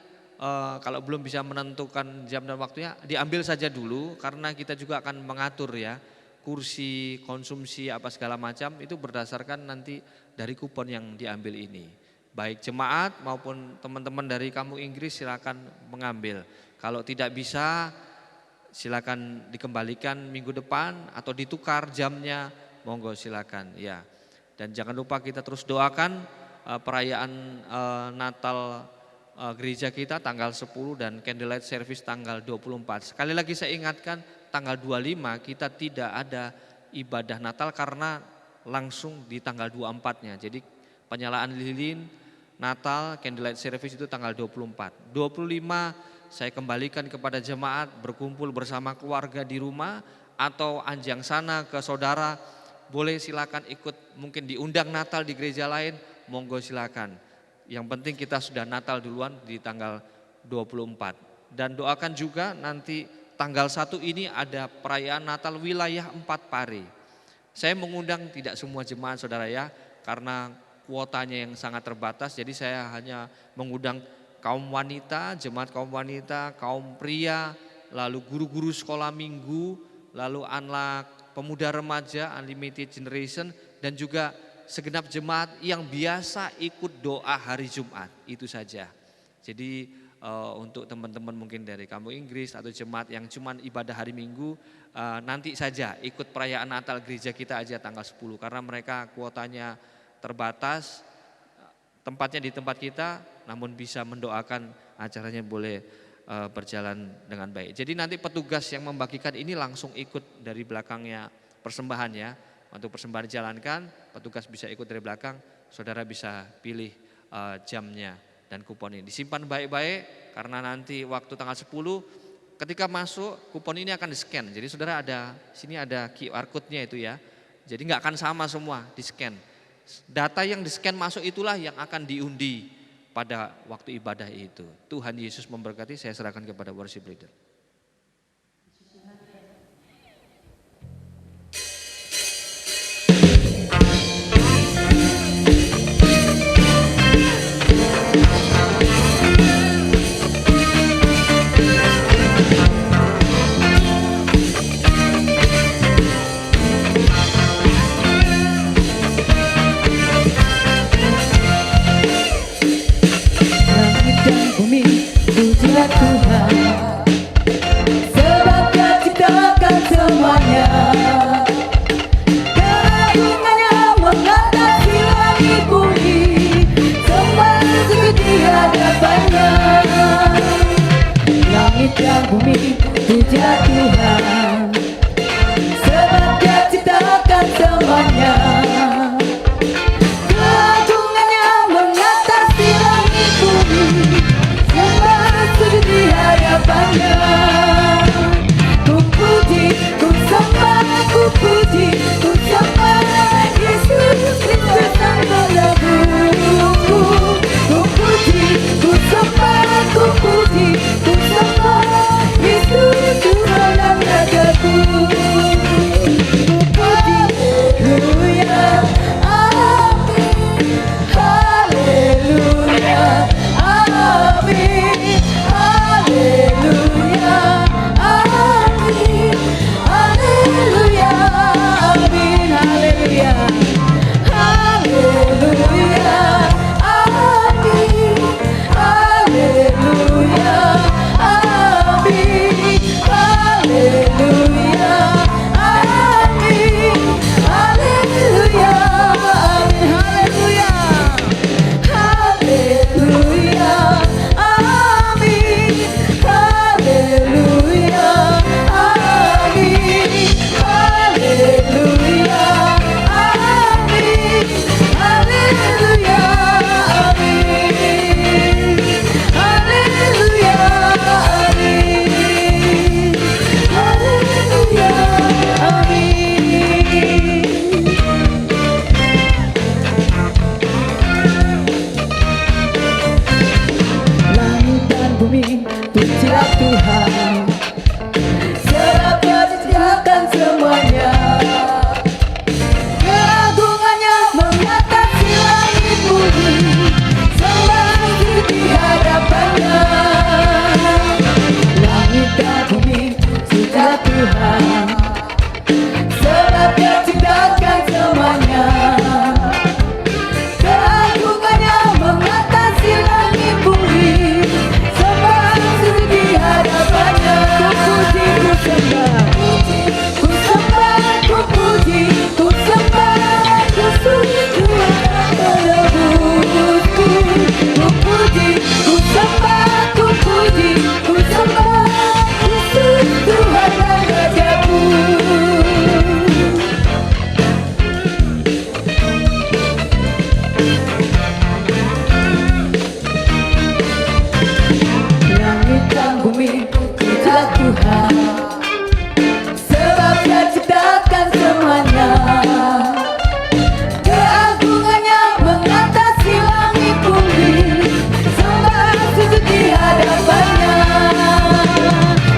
kalau belum bisa menentukan jam dan waktunya diambil saja dulu karena kita juga akan mengatur ya kursi, konsumsi apa segala macam itu berdasarkan nanti dari kupon yang diambil ini. Baik jemaat maupun teman-teman dari Kampung Inggris silakan mengambil. Kalau tidak bisa silakan dikembalikan minggu depan atau ditukar jamnya, monggo silakan ya. Dan jangan lupa kita terus doakan perayaan Natal gereja kita tanggal 10 dan candlelight service tanggal 24. Sekali lagi saya ingatkan tanggal 25 kita tidak ada ibadah Natal karena langsung di tanggal 24-nya. Jadi penyalaan lilin Natal candlelight service itu tanggal 24. 25 saya kembalikan kepada jemaat berkumpul bersama keluarga di rumah atau anjang sana ke saudara boleh silakan ikut mungkin diundang Natal di gereja lain monggo silakan. Yang penting kita sudah Natal duluan di tanggal 24 dan doakan juga nanti tanggal 1 ini ada perayaan Natal wilayah 4 Pare. Saya mengundang tidak semua jemaat saudara ya karena kuotanya yang sangat terbatas jadi saya hanya mengundang kaum wanita, jemaat kaum wanita, kaum pria, lalu guru-guru sekolah minggu, lalu anak pemuda remaja, unlimited generation, dan juga segenap jemaat yang biasa ikut doa hari Jumat, itu saja. Jadi untuk teman-teman mungkin dari Kampung Inggris atau jemaat yang cuma ibadah hari Minggu, nanti saja ikut perayaan Natal gereja kita aja tanggal 10, karena mereka kuotanya terbatas, tempatnya di tempat kita, namun bisa mendoakan acaranya boleh berjalan dengan baik. Jadi nanti petugas yang membagikan ini langsung ikut dari belakangnya persembahan ya. Untuk persembahan dijalankan, petugas bisa ikut dari belakang, saudara bisa pilih jamnya dan kupon ini. Disimpan baik-baik karena nanti waktu tanggal 10 ketika masuk kupon ini akan di-scan. Jadi saudara sini ada QR code-nya itu ya. Jadi nggak akan sama semua di-scan. Data yang di-scan masuk itulah yang akan diundi pada waktu ibadah itu. Tuhan Yesus memberkati, saya serahkan kepada worship leader. dan bumi, pujilah Tuhan, sebab Dia ciptakan semuanya. Keagungannya mengatasi langit bumi, sembah sujud di hadapannya. Ku puji, ku sembah, ku puji, ku sembah Yesus Kristus Sang Penebusku. Ku puji, ku sembah, ku puji, ku sembah Yesus Tuhan dan Rajaku. Ku puji, haleluya, amin, haleluya, amin, haleluya, amin, haleluya, amin, haleluya, haleluya, amin, haleluya, amin, haleluya, amin, haleluya, amin, haleluya, haleluya, amin, haleluya, amin, haleluya, amin, haleluya, amin, haleluya, langit dan bumi, pujilah Tuhan, sebab Dia ciptakan semuanya. Keagungannya mengatasi langit bumi, sembah sujud di hadapannya. Langit dan bumi, pujilah Tuhan, sebab Dia ciptakan semuanya. Keagungannya mengatasi langit bumi, sembah sujud di hadapannya. Ku puji, ku sembah, ku sembah, ku puji, ku sembah Yesus Tuhan penebusku. Ku puji, ku sembah, ku puji, ku sembah Yesus Tuhan dan Rajaku. Langit dan bumi, pujilah Tuhan, sebab Dia ciptakan semuanya. Keagungannya mengatasi langit bumi, sembah sujud di hadapannya.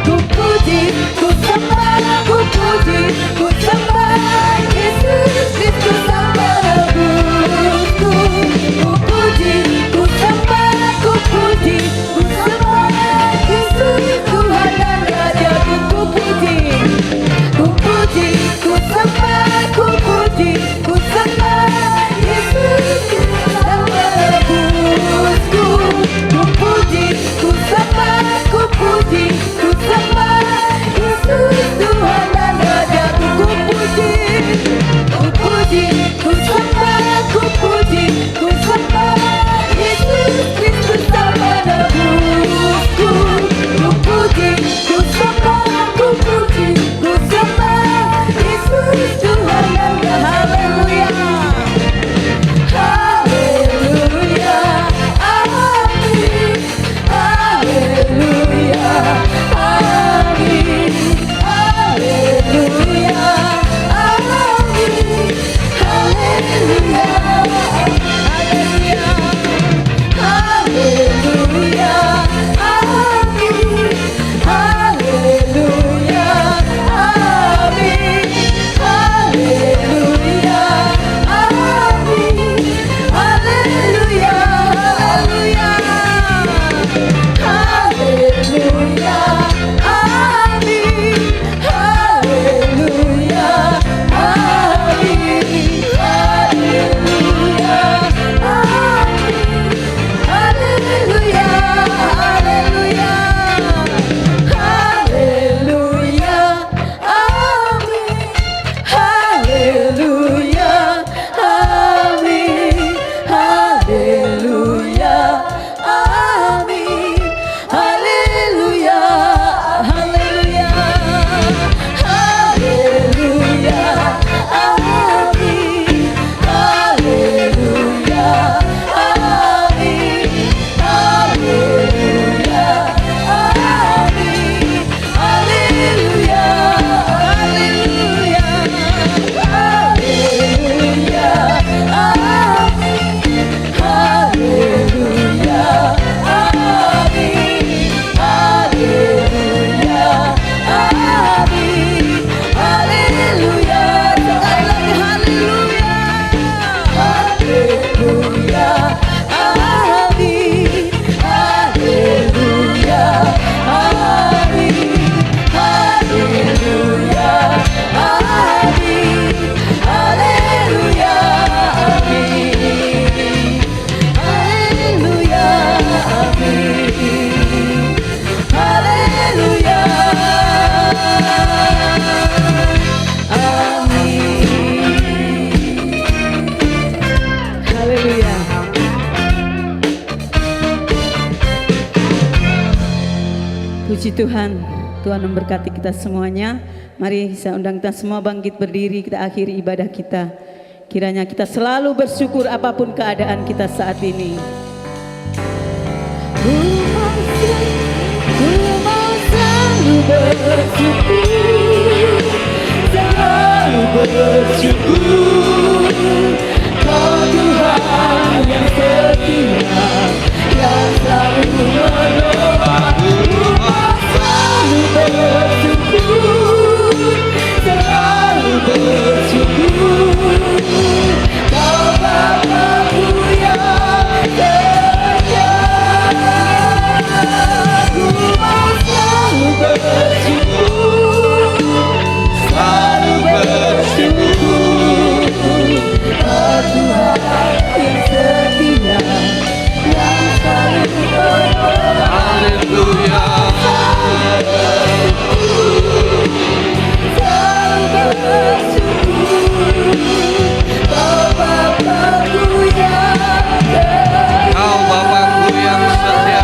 Ku puji, ku sembah, ku puji, ku sembah Yesus Kristus Sang Penebusku. Ku puji, ku sembah, ku puji, ku sembah Yesus Tuhan dan Rajaku. Ku puji, ku puji, ku sembah, ku puji, ku sembah Yesus Sang Penebusku. Ku puji, ku sembah, ku puji, ku sembah Yesus Tuhan dan Rajaku. Ku puji, ku puji, ku sembah, ku puji, ku sembah Yesus Kristus Sang Penebusku. Ku puji, ku sembah, ku puji, ku sembah Yesus Tuhan dan haleluya, haleluya, amin, haleluya, amin, haleluya, amin, haleluya. Puji Tuhan, Tuhan memberkati kita semuanya. Mari saya undang kita semua bangkit berdiri, kita akhiri ibadah kita. Kiranya kita selalu bersyukur apapun keadaan kita saat ini. Ku mau selalu bersyukur, selalu bersyukur. Kau Tuhan yang setia, yang selalu menolong. Selalu bersyukur, selalu bersyukur. Kau Bapa-Ku yang setia. Ku mau selalu bersyukur, selalu bersyukur. Kau Tuhan yang setia, yang selalu menolong. Haleluya. Kau Bapa-Ku yang setia,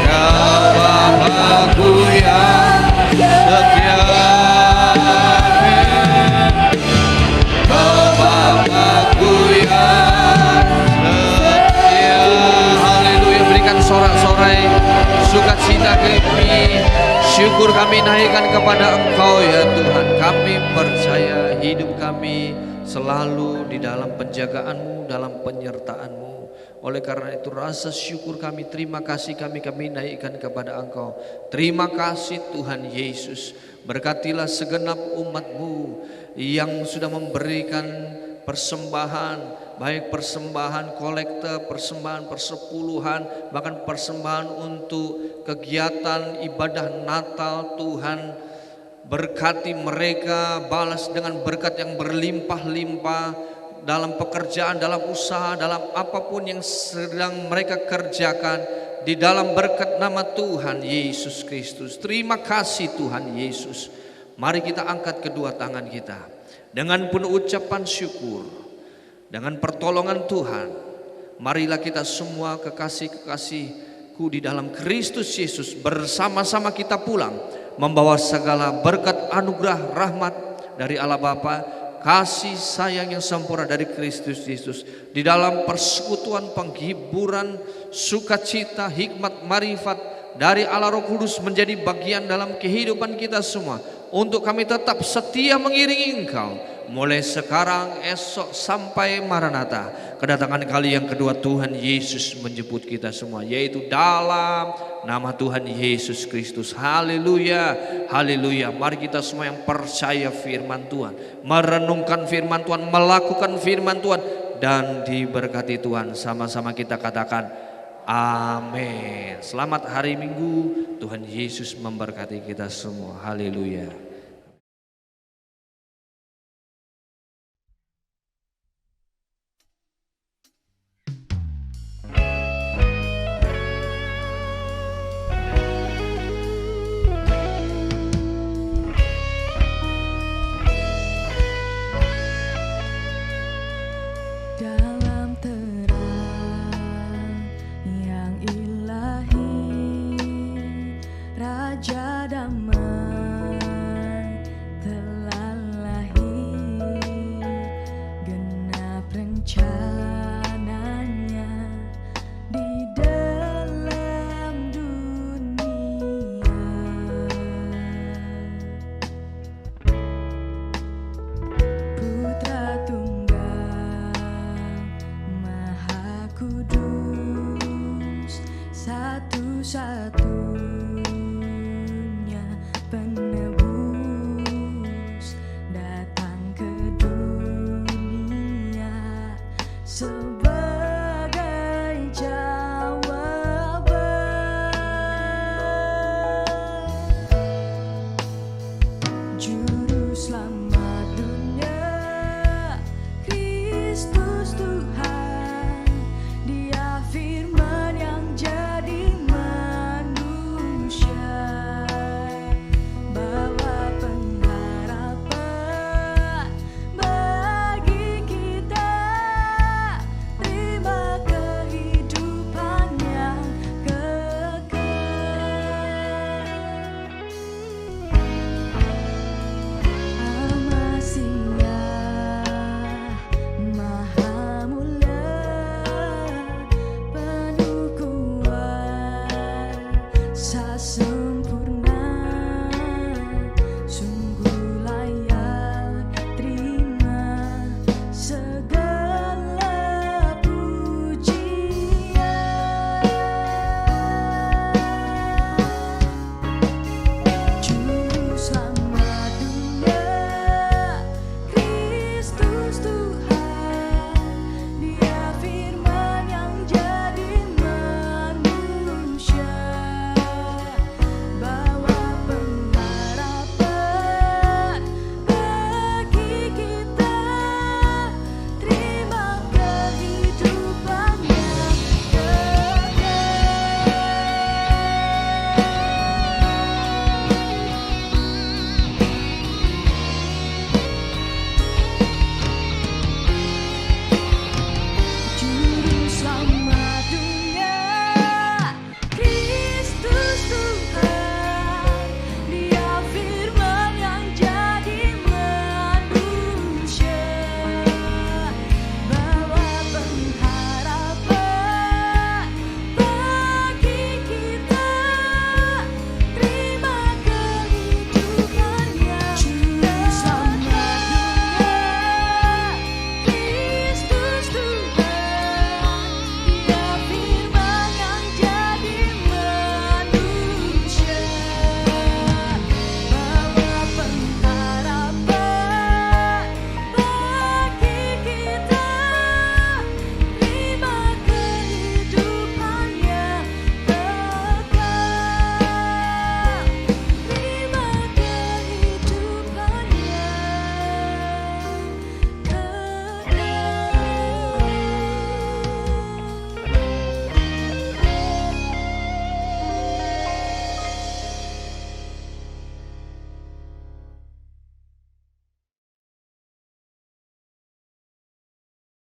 Kau Bapa-Ku yang setia, Kau Bapa-Ku yang setia. Haleluya, berikan sorak-sorai sukacita kami, syukur kami naikkan kepada Engkau ya Tuhan. Kami percaya hidup kami selalu di dalam penjagaan-Mu, dalam penyertaan-Mu. Oleh karena itu rasa syukur kami, terima kasih kami naikkan kepada Engkau. Terima kasih Tuhan Yesus. Berkatilah segenap umat-Mu yang sudah memberikan persembahan, baik persembahan kolekte, persembahan persepuluhan, bahkan persembahan untuk kegiatan ibadah Natal. Tuhan, berkati mereka, balas dengan berkat yang berlimpah-limpah dalam pekerjaan, dalam usaha, dalam apapun yang sedang mereka kerjakan, di dalam berkat nama Tuhan Yesus Kristus. Terima kasih Tuhan Yesus. Mari kita angkat kedua tangan kita dengan penuh ucapan syukur, dengan pertolongan Tuhan. Marilah kita semua kekasih-kekasihku di dalam Kristus Yesus bersama-sama kita pulang membawa segala berkat anugerah rahmat dari Allah Bapa, kasih sayang yang sempurna dari Kristus Yesus, di dalam persekutuan, penghiburan, sukacita, hikmat, marifat dari Allah Roh Kudus menjadi bagian dalam kehidupan kita semua, untuk kami tetap setia mengiringi Engkau mulai sekarang, esok sampai Maranatha, kedatangan kali yang kedua Tuhan Yesus menjemput kita semua, yaitu dalam nama Tuhan Yesus Kristus. Haleluya, haleluya. Mari kita semua yang percaya firman Tuhan, merenungkan firman Tuhan, melakukan firman Tuhan, dan diberkati Tuhan. Sama-sama kita katakan amin. Selamat hari Minggu, Tuhan Yesus memberkati kita semua. Haleluya.